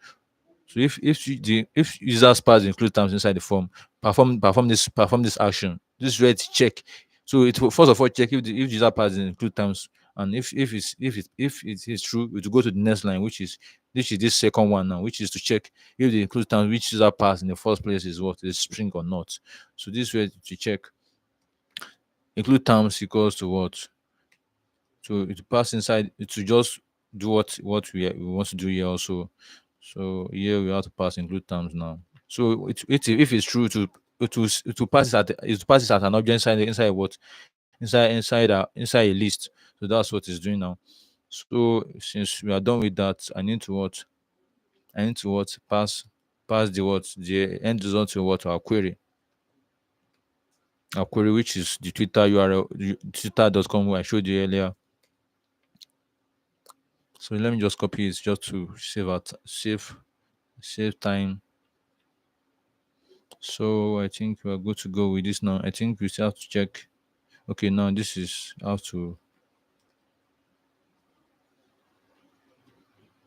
So if users pass include terms inside the form, perform this action. This is where to check. So it will first of all check if the user pass include terms, and if it is true, it will go to the next line, which is this second one now, which is to check if the include terms which user pass in the first place is what is Spring or not. So this way to check include terms equals to what. So it will pass inside. It will just do what we want to do here also. So here we have to pass include terms now. So if it's true, it will pass it as an object inside what inside a list. So that's what it's doing now. So since we are done with that, I need to what pass the end result to what our query, which is the Twitter URL, twitter.com, where I showed you earlier. So let me just copy it just to save time. So I think we are good to go with this now. I think we still have to check. Okay, now this is how to.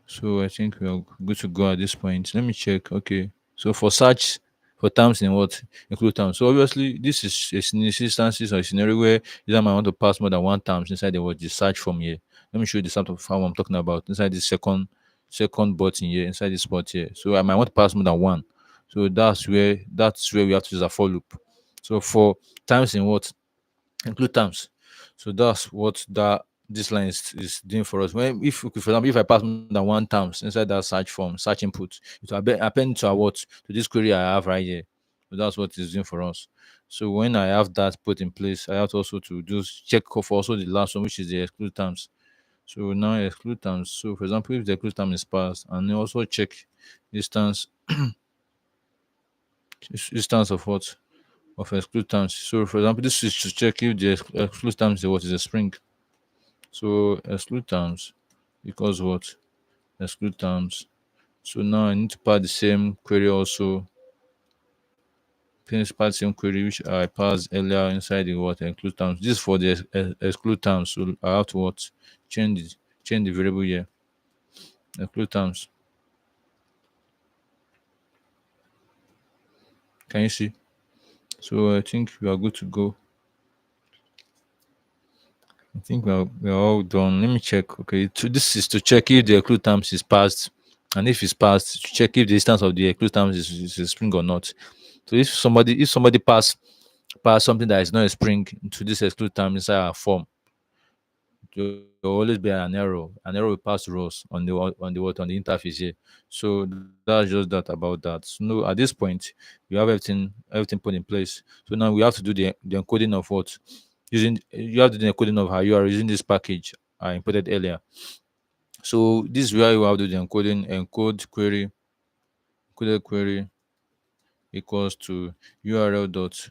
So I think we are good to go at this point. Let me check. Okay, so for search for terms in what include terms. So obviously this is instances or a scenario where user might want to pass more than one terms inside the search form here. Let me show you the sort of how I'm talking about inside this second button here, inside this spot here. So I might want to pass more than one. So that's where we have to use a for loop. So for times in what include terms. So that's what that this line is doing for us. When if okay, for example, if I pass more than one terms inside that search form, search input, it will append to a what to this query I have right here. So that's what it's doing for us. So when I have that put in place, I have to also to do check for also the last one, which is the exclude terms. So now exclude terms. So for example, if the exclude term is passed, and then also check distance distance of what of exclude terms. So for example, this is to check if the exclude terms is what is a Spring. So exclude terms equals what exclude terms. So now I need to pass the same query also. Finish pass the same query which I passed earlier inside the what include terms. This is for the exclude terms. So I have to what change the variable here. Exclude terms. Can you see? So I think we are good to go. I think we're all done. Let me check. Okay, so this is to check if the include terms is passed, and if it's passed, to check if the distance of the include terms is a Spring or not. So if somebody pass something that is not a Spring into this exclude term inside our form, there will always be an error. An error will pass to us on the interface here. So that's just that about that. So no, at this point, we have everything put in place. So now we have to do the encoding of what using you have to do the encoding of how you are using this package I imported earlier. So this is where you have to do the encoding encoded query equals to url dot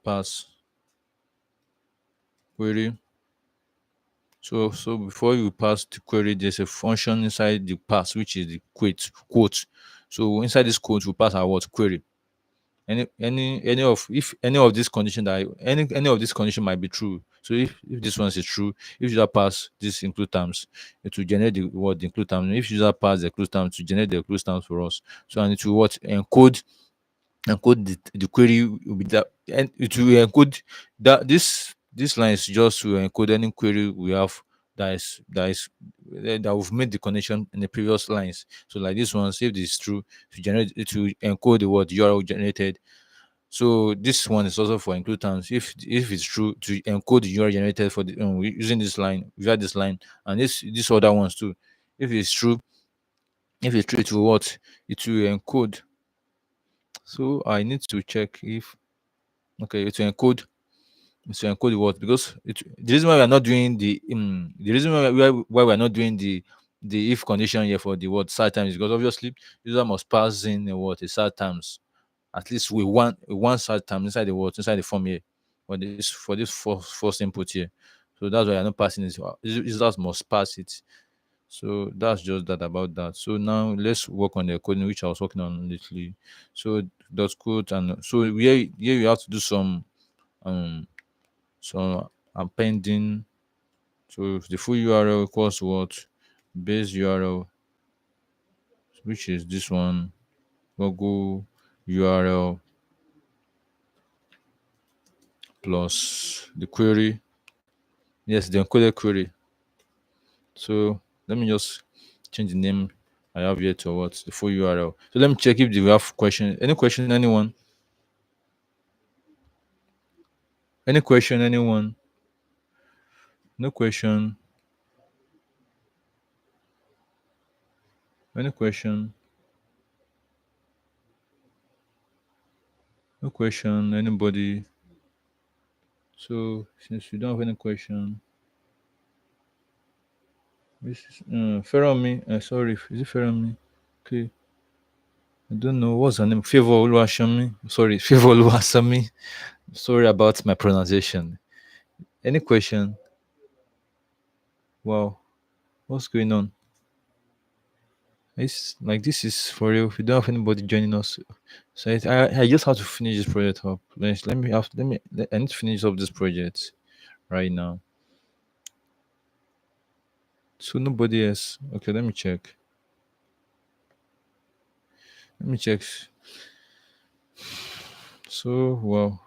pass query. So before you pass the query, there's a function inside the pass which is the quote. So inside this quote, we pass our what query. Any of if any of this condition any of this condition might be true. So if this one is true, if user pass this include terms, it will generate the what the include terms. If user pass the include terms, to generate the include terms for us. So and it will what encode the query will be that, and it will encode that this line is just to encode any query we have that we've made the connection in the previous lines. So like this one, say if this is true, it will encode the word URL generated. So this one is also for include terms. If it's true, to encode the URL generated for the using this line, via this line, and this other ones too. If it's true, it will what? It will encode. So I need to check if okay, it will encode the what, because the reason why we are not doing the reason why we are not doing the if condition here for the word start times is because obviously user must pass in a what a start times at least with one search term inside the what inside the form here for this first input here. So that's why I'm not passing it. Users must pass it. So that's just that about that. So now let's work on the coding which I was working on lately. So dot code, and so here you have to do um some appending. So the full URL equals what? Base URL, which is this one, Google URL plus the query. Yes, the encoded query. So let me just change the name I have here to what? The full URL. So let me check if we have question. Any question, anyone? Any question, anyone? No question. Any question? No question. Anybody? So since we don't have any question, this is Feromi. Sorry, is it Feromi? Okay. I don't know what's her name. Favor Oluwashami. Sorry, Favor Oluwasami. Sorry about my pronunciation. Any question? Wow, what's going on? It's like this is for real. We don't have anybody joining us, so I just have to finish this project up. Let me have let me I need to finish up this project right now. So nobody else. Okay, let me check. Let me check. So wow.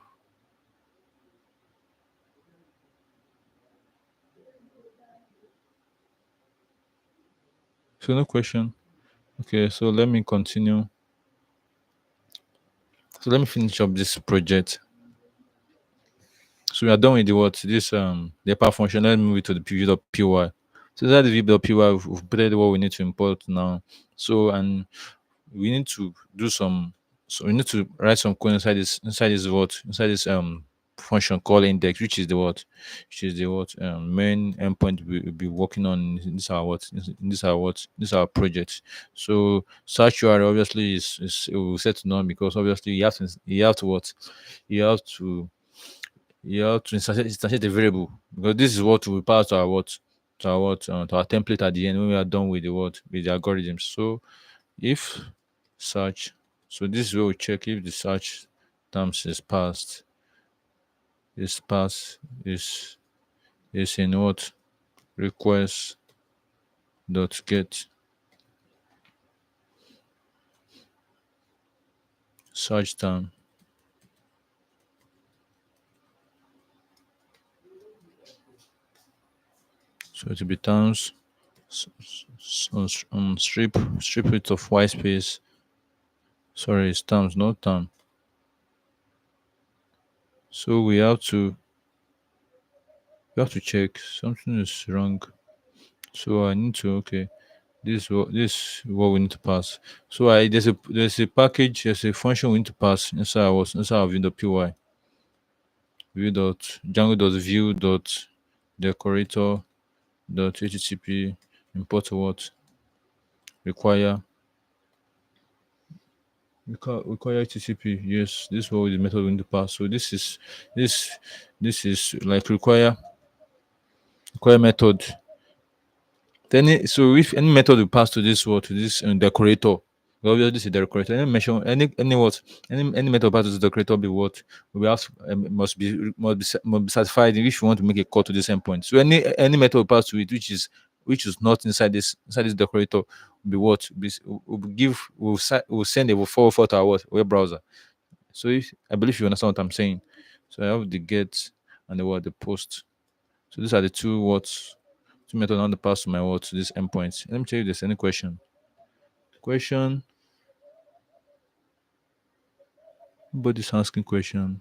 So no question. Okay, so let me continue. So let me finish up this project. So we are done with the what? This the part function. Let's move it to the py. So that the view.py, we've put what we need to import now. So and we need to do some. So we need to write some code inside this function called index, which is the what, main endpoint we'll be working on in this our project. So search URL obviously is it will set to none because obviously you have to instantiate a variable because this is what will pass to our to our template at the end when we are done with the algorithm. So if search, so this is where we check if the search terms is in what request dot get search term. So it will be terms strip it of white space. Sorry, it's terms, not term. So we have to check something is wrong. So I need to okay. This is what we need to pass. So there's a package, there's a function we need to pass inside our view.py. View dot Django dot view dot decorator dot http import what require require http. Yes, this is what the method we need to pass. So this this is like require method. So if any method we pass to this decorator, well, obviously this is the decorator. Any mention any method pass to the decorator be what we have must be satisfied if you want to make a call to this endpoint. So any method pass to it which is not inside this decorator will be what will send a forward to our web browser. So if I believe you understand what I'm saying. So I have the get and the post. So these are the two methods on the pass to my to this endpoint. Let me check if there's any question. Question. Nobody's asking question.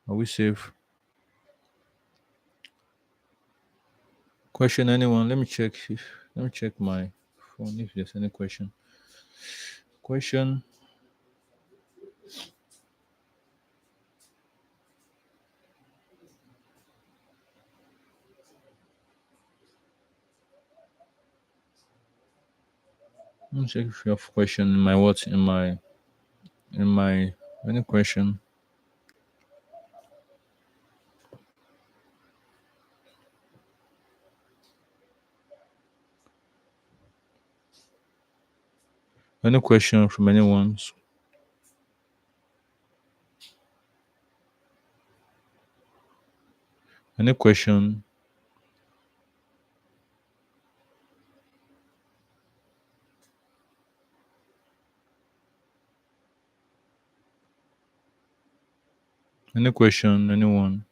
Are we safe? Question anyone? Let me check my phone if there's any question. Question. Let me check if you have question in my in my any question, any question from anyone, any question, any question, anyone,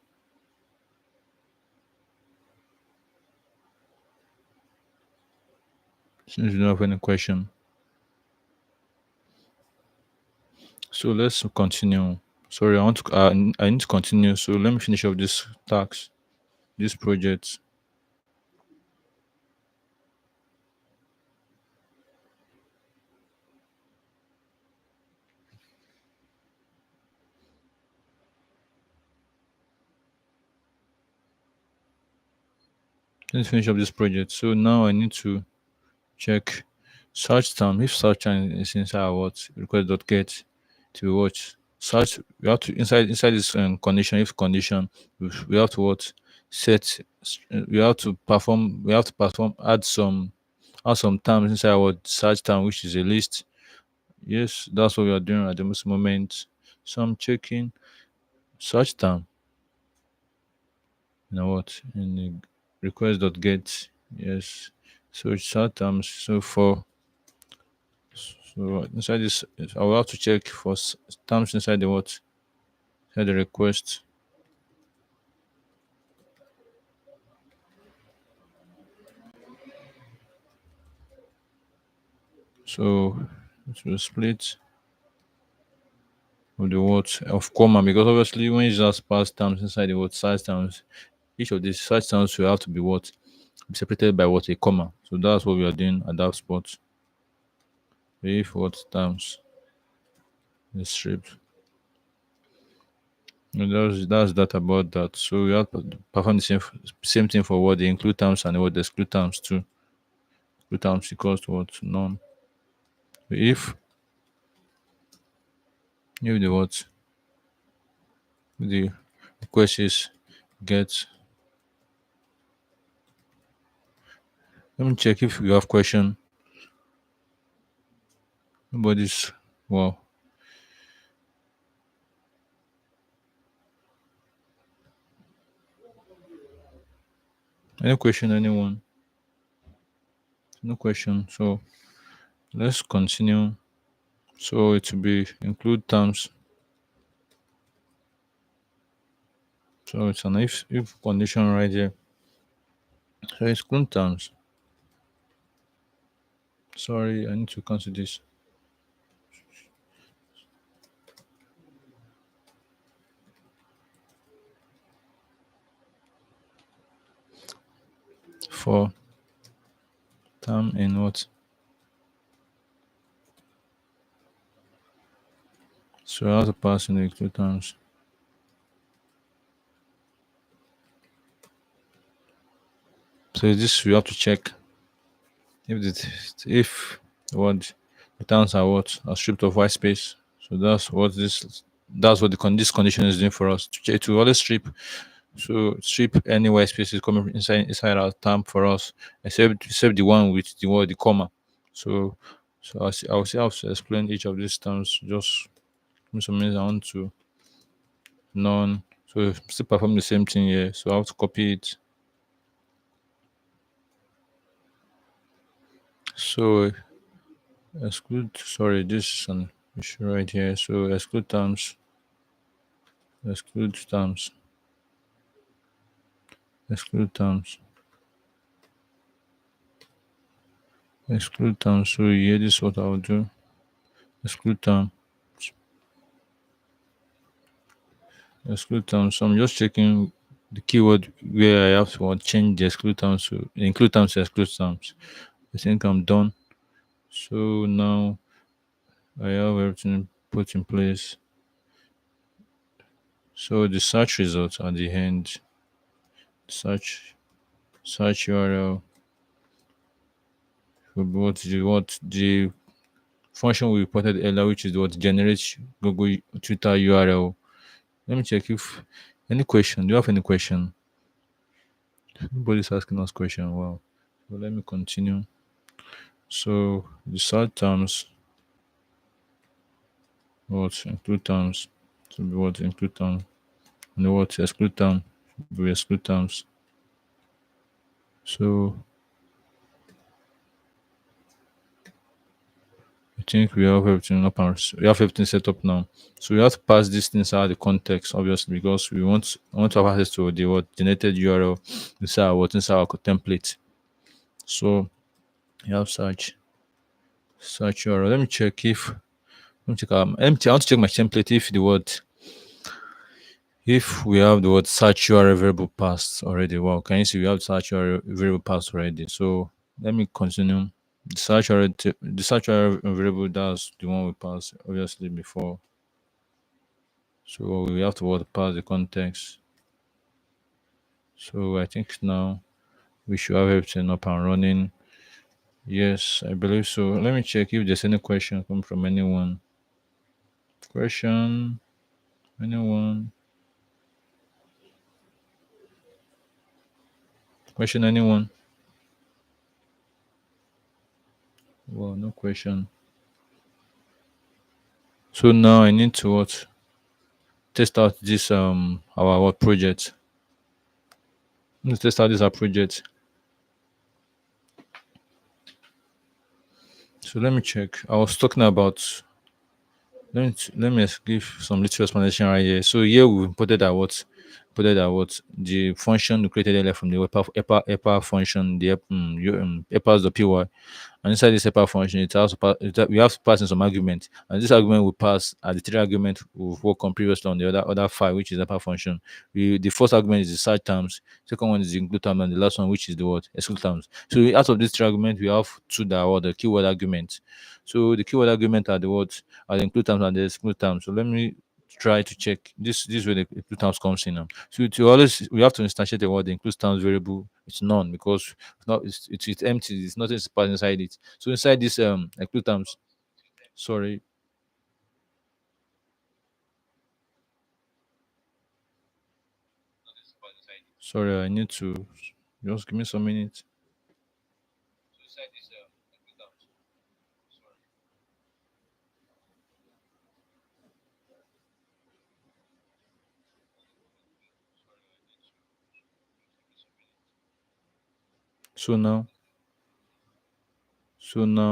since you don't have any question. So let's continue. Sorry, I need to continue. So let me finish up this task, this project. Let's finish up this project. So now I need to check search term. If search term is inside what request.get to what search, we have to inside this condition. If condition, we have to what set. We have to perform add some terms inside our search term, which is a list. Yes, that's what we are doing at this moment. So I'm checking search term. You know what in the request.get. Yes. So search terms. So for so inside this, I will have to check for terms inside the what? Inside the request. So it will split of the what of comma, because obviously when you just pass terms inside the what size terms, each of these size terms will have to be what be separated by what a comma. So that's what we are doing at that spot. If what terms is stripped. And that's that about that. So we have to perform the same thing for what the include terms and what the exclude terms too. Include terms equals to what none. If the what the request is get. Let me check if you have question. Nobody's well. Any question, anyone? No question. So let's continue. So it will be include terms. So it's an if condition right here. So exclude terms. Sorry, I need to cancel this. For term in what? So I have to pass in the include terms. So this we have to check if what the terms are what are stripped of white space. So that's what this condition is doing for us to always strip. So strip any white spaces coming inside our term for us, except the one with the word the comma. So I'll see how to explain each of these terms. Just give me some minutes. I want to none. So still perform the same thing here. So I have to copy it. So exclude. Sorry, this is an issue right here. So exclude terms. Exclude terms. Exclude terms. Exclude terms. So here, this is what I'll do. Exclude term. Exclude terms. So I'm just checking the keyword where I have to change the exclude terms to include terms to exclude terms. I think I'm done. So now I have everything put in place. So the search results at the end. Search URL will be what the function we reported earlier, which is what generates Google Twitter URL. Let me check if any question. Do you have any question? Nobody's asking us question. Wow. So let me continue. So the search terms, what include terms, to be what include terms, and the what exclude term, be exclude terms. So I think we have everything up and we have everything set up now. So we have to pass these things out of the context, obviously, because we want to have access to the what generated URL inside our template. So you have search URL. Let me check if let me check I want to check my template if we have the word search URL variable passed already. Well, can you see we have search URL variable passed already? So let me continue. The search URL variable, that's the one we passed obviously before. So we have to pass the context. So I think now we should have everything up and running. Yes, I believe so. Let me check if there's any question come from anyone. Question? Anyone? Question anyone? Well, no question. So now I need to test out this our project. Let's test out this our project. So let me check. I was talking about let me give some little explanation right here. So here we put that the function we created earlier from the EPA function, the EPAs.py. And inside this EPA function, we have to pass in some argument, and this argument will pass the three argument we've worked on previously on the other file, which is EPA function. The first argument is the search terms, second one is the include term, and the last one, which is the what exclude terms. So out of these three arguments, we have two that are the keyword argument. So the keyword argument are the words are the include terms and the exclude terms. So let me try to check this where the include terms comes in now. So to always we have to instantiate the word include terms variable. It's none because it's empty. It's nothing is passed inside it. So inside this include terms, sorry, sorry, I need to just give me some minutes. So now,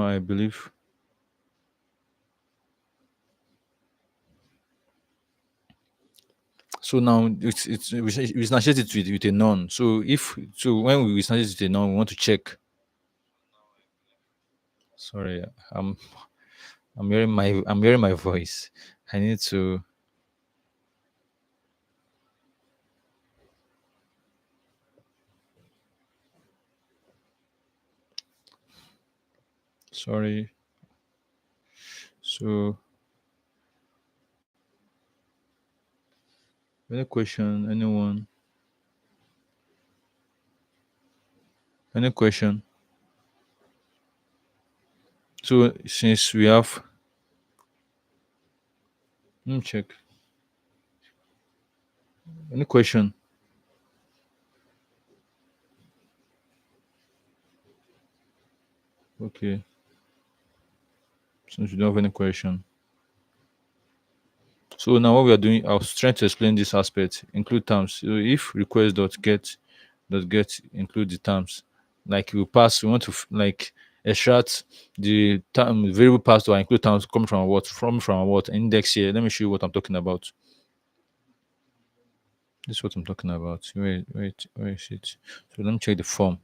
I believe. So now we instantiate it with a none. So when we instantiate it with a none, we want to check. Sorry, I'm hearing my voice. I need to. Sorry. So any question? Anyone? Any question? So since we have, let me check. Any question? Okay. Since you don't have any question. So now what we are doing, I was trying to explain this aspect. Include terms. So if request.get include the terms, like we want to like extract the term variable pass to our include terms coming from what index here. Let me show you what I'm talking about. This is what I'm talking about. Wait, where is it? So let me check the form.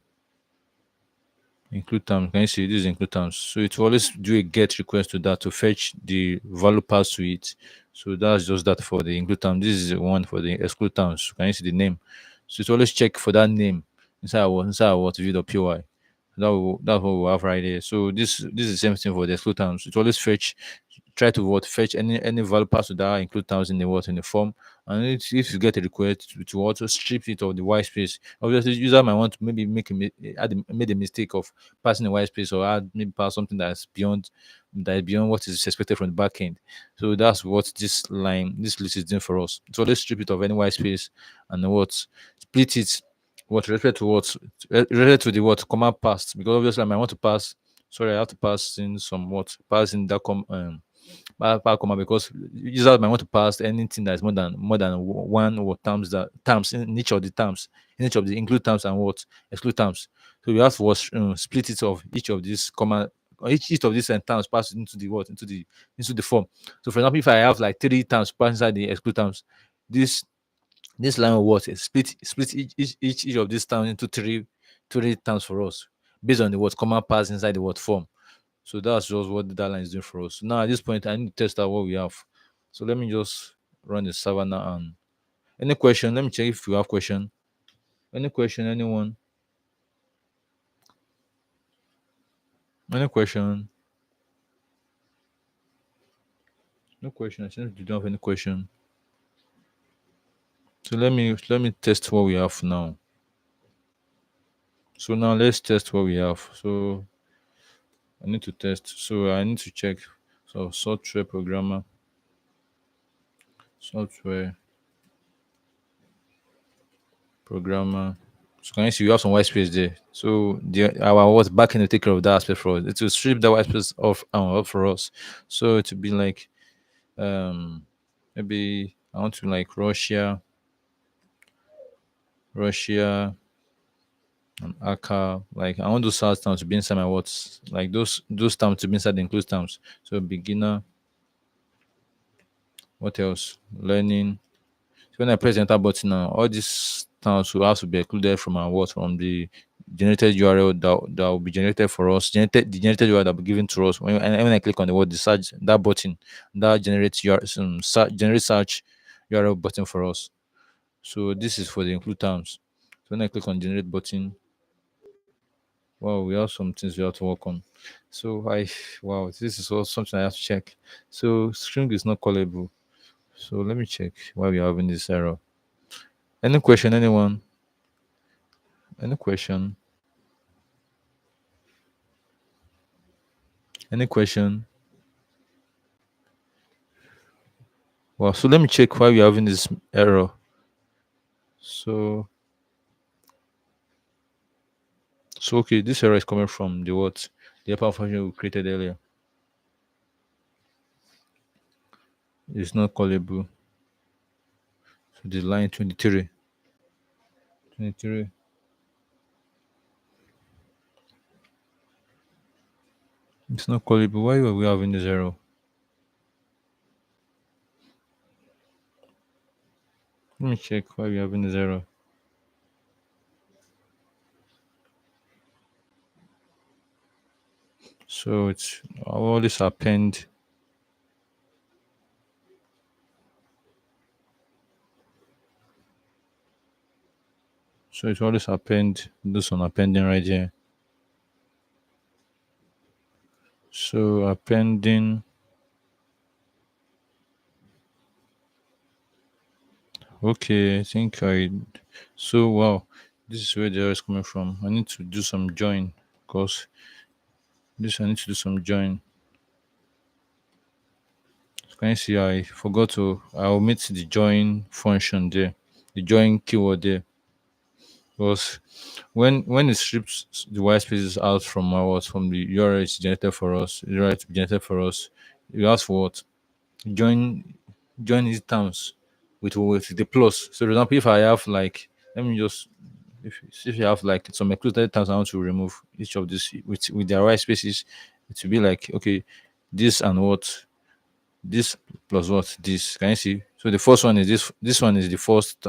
Include terms. Can you see this is include terms? So it will always do a get request to that to fetch the value passed to it. So that's just that for the include term. This is the one for the exclude terms. So can you see the name? So it always check for that name inside what Vue.py. That's what we have right here. So this is the same thing for the exclude terms. It always fetch try to what fetch any value pass to that include terms in the what in the form. And if you get a request to also strip it of the white space, obviously the user might want to maybe made a mistake of passing the white space, or add maybe pass something that is beyond what is expected from the backend. So that's what this list is doing for us. So let's strip it of any white space and what split it what respect to what related to the what command passed, because obviously I might want to pass. Sorry, I have to pass in some what pass in that power comma, because users might want to pass anything that is more than one or terms in each of the terms, in each of the include terms and what exclude terms. So we have to what split it of each of these comma, or each of these terms pass into the what into the form. So for example, if I have like three terms pass inside the exclude terms, this this line of what is split each of these terms into three terms for us, based on the what command pass inside the what form. So that's just what that line is doing for us. So now at this point, I need to test out what we have. So let me just run the server now. And any question? Let me check if you have question. Any question? Anyone? Any question? No question. I think you don't have any question. So let me test what we have now. So now let's test what we have. So I need to test. So I need to check. So software programmer. So can you see we have some white space there? So our what backend will take care of that aspect for us. It will strip the white space off for us. So it will be like um maybe I want to like Russia and Aka. Like I want those start terms to be inside my words. Like those terms to be inside the include terms. So beginner, what else? Learning. So when I press the enter button now, all these terms will have to be included from our what from the generated URL that will be generated for us. The generated URL that will be given to us. When I click on the word the search that button, that generates generate search URL button for us. So this is for the include terms. So when I click on generate button, wow, we have some things we have to work on. So I wow, this is also something I have to check. So string is not callable. So let me check why we are having this error. Any question, anyone? Any question? Any question? Well, so let me check why we're having this error. So, so okay, this error is coming from the what? The upper function we created earlier. It's not callable. So the line 23. 23. It's not callable. Why are we having this error? Let me check why we're having this error. So it's all this append. So it's always append. This one appending right here. So appending. Okay, I think I. So wow, this is where the error is coming from. I need to do some join because this I need to do some join. So can you see I forgot to I omit the join function there, the join keyword there. Because when it strips the white spaces out from our from the URL it's generated for us, the URL to be generated for us, you ask for what? Join join these terms with the plus. So for example, if I have like let me just if you have like some excluded terms I want to remove each of these with their white spaces, it will be like okay, this and what this plus what this. Can you see? So the first one is this. This one is the first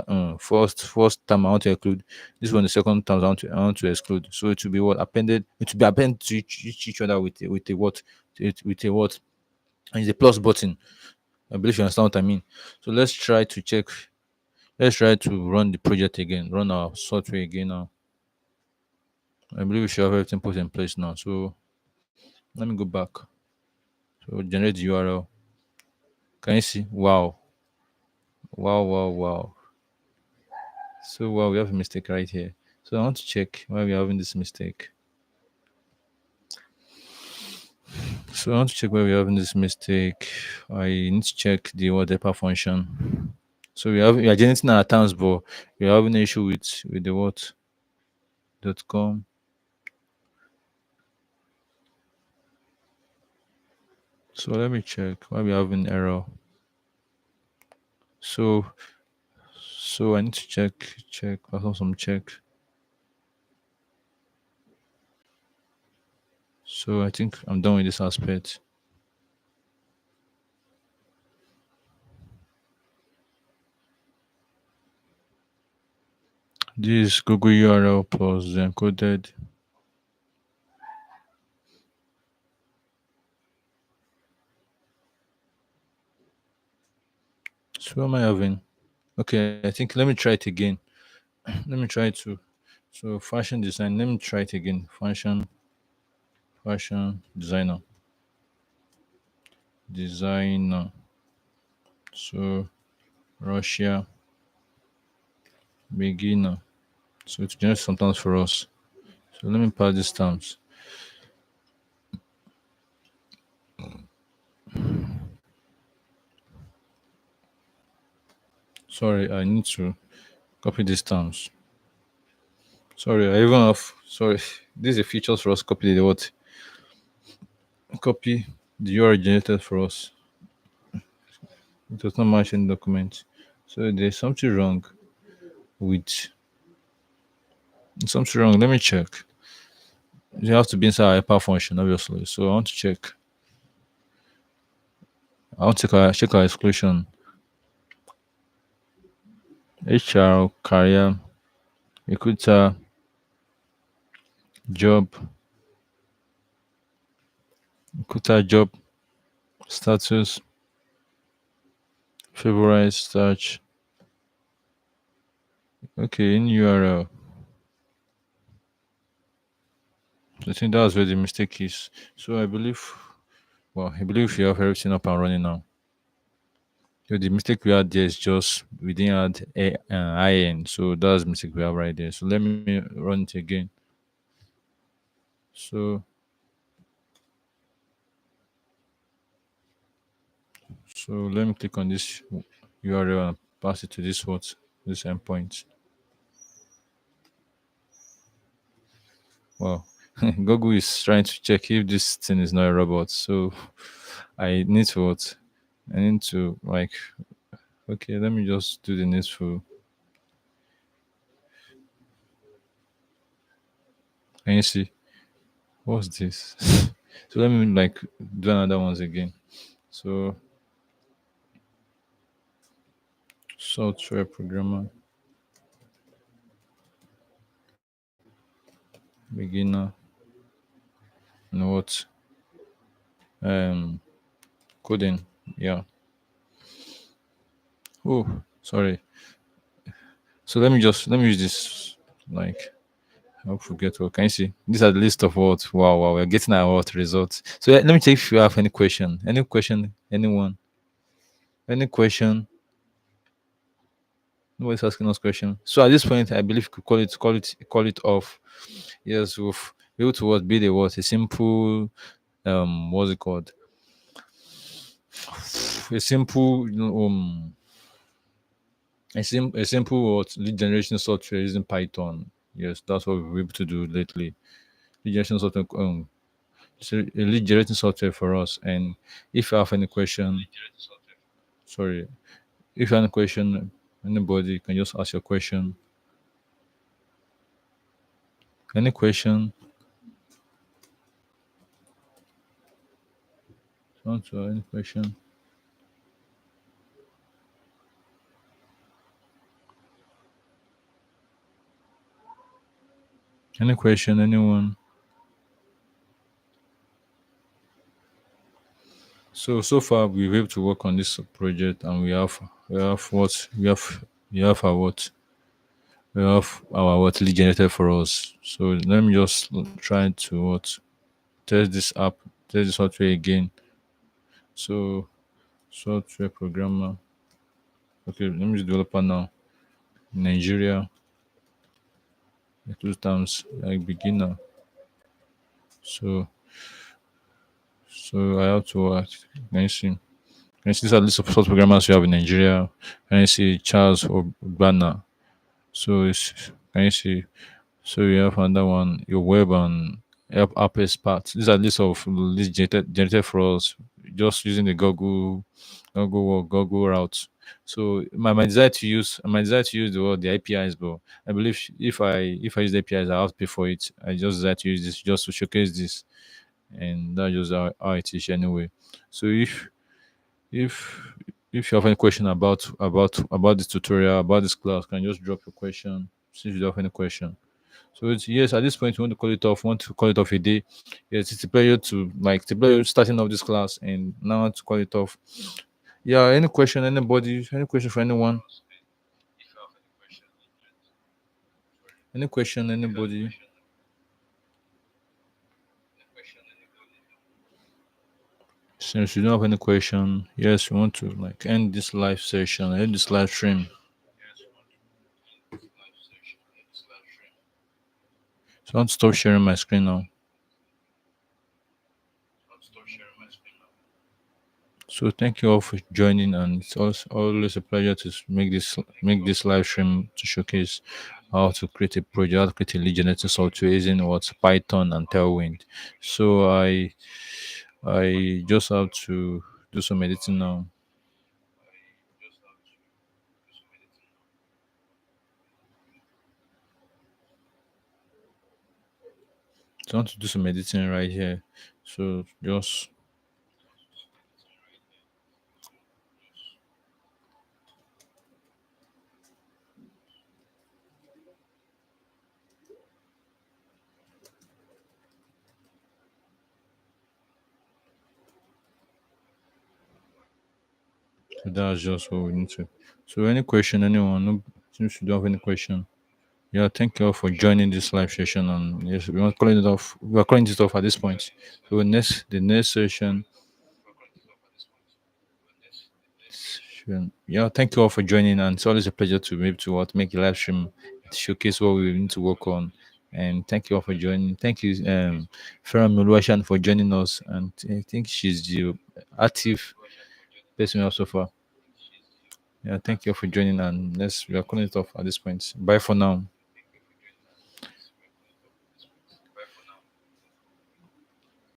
term I want to include. This one the second term I want to exclude. So it will be what appended. It will be appended to each other with a what with a what and it's a plus button. I believe you understand what I mean. So let's try to check. Let's try to run the project again. Run our software again now. I believe we should have everything put in place now. So let me go back. So generate the URL. Can you see? Wow. Wow, wow, wow. So wow, we have a mistake right here. So I want to check why we're having this mistake. So I want to check why we're having this mistake. I need to check the what depper function. So we are generating our terms, but we're having an issue with the what dot com. So let me check why we're having error. So I need to perform some check. So I think I'm done with this aspect. This Google URL plus the encoded. So what am I having? Okay, I think let me try it again. Let me try to. So fashion design. Let me try it again. Fashion designer. So Russia beginner. So it generates some terms for us. So let me pass these terms. Sorry, I need to copy these terms. Sorry, I even have sorry. This is a features for us. Copy the what? Copy the URL generated for us. It does not match in the document. So there's something wrong with something wrong. Let me check. You have to be inside our helper function, obviously. So I want to check. I want to check our exclusion. HR career recruiter job job status favorite search. Okay, in URL. I think that's where the mistake is. So I believe you have everything up and running now. So the mistake we had there is just we didn't add IN. So that's the mistake we have right there. So let me run it again. So let me click on this URL and pass it to this endpoint. Wow. Google is trying to check if this thing is not a robot. So I need to what? I need to like okay, let me just do the needful. Can you see? What's this? So let me like do another ones again. So software programmer, beginner, and what? Um coding. Yeah. Oh, sorry. So let me use this like I hope forget what can you see? These are the list of what wow wow we're getting our what results. So let me check if you have any question. Any question? Anyone? Any question? Nobody's asking us question. So at this point I believe we could call it off. Yes, we've be able to what build a what a simple what's it called? A simple a simple what lead generation software using Python. Yes, that's what we're able to do lately. Lead generation software so a lead generating software for us. And if you have any question, sorry, if you have any question, anybody can just ask your question. Any question? Any question? Any question? Anyone? So far we've able to work on this project, and we have what we have our what we have our what lead generated for us. So let me just try to what test this app, test this software again. So software programmer. Okay, let me use developer now. Nigeria, two terms like beginner. So I have to can you see? Can you see these are the list of software programmers you have in Nigeria? Can you see Charles Ogbana? So it's can you see? So you have another one, your web and app experts. These are list of list generated for us just using the Google route. So my desire to use the APIs, but I believe if I use the APIs, I have to pay for it. I just desire to use this just to showcase this, and that's just how it is anyway. So if if you have any question about this tutorial, about this class, can you just drop your question. See if you have any question. So it's, yes, at this point, we want to call it off. Want to call it off a day. Yes, it's a pleasure to the pleasure starting off this class, and now to call it off. Yeah, any question, anybody, any question for anyone, any question, anybody. Since you don't have any question, yes, we want to end this live session, end this live stream. So I want to stop sharing my screen now. So thank you all for joining, and it's also always a pleasure to make this live stream to showcase how to create a project, how to create a lead generating software using what Python and Tailwind. So I just have to do some editing now. So I want to do some editing right here. So just so that's just what we need to. So any question, anyone? No, since you don't have any question. Yeah, thank you all for joining this live session. And yes, we are calling it off. We are calling it off at this point. So the next session. Yeah, thank you all for joining. And it's always a pleasure to be able to make a live stream to showcase what we need to work on. And thank you all for joining. Thank you, Farah Mulwashan, for joining us. And I think she's the active person also far. Yeah, thank you all for joining. And we are calling it off at this point. Bye for now.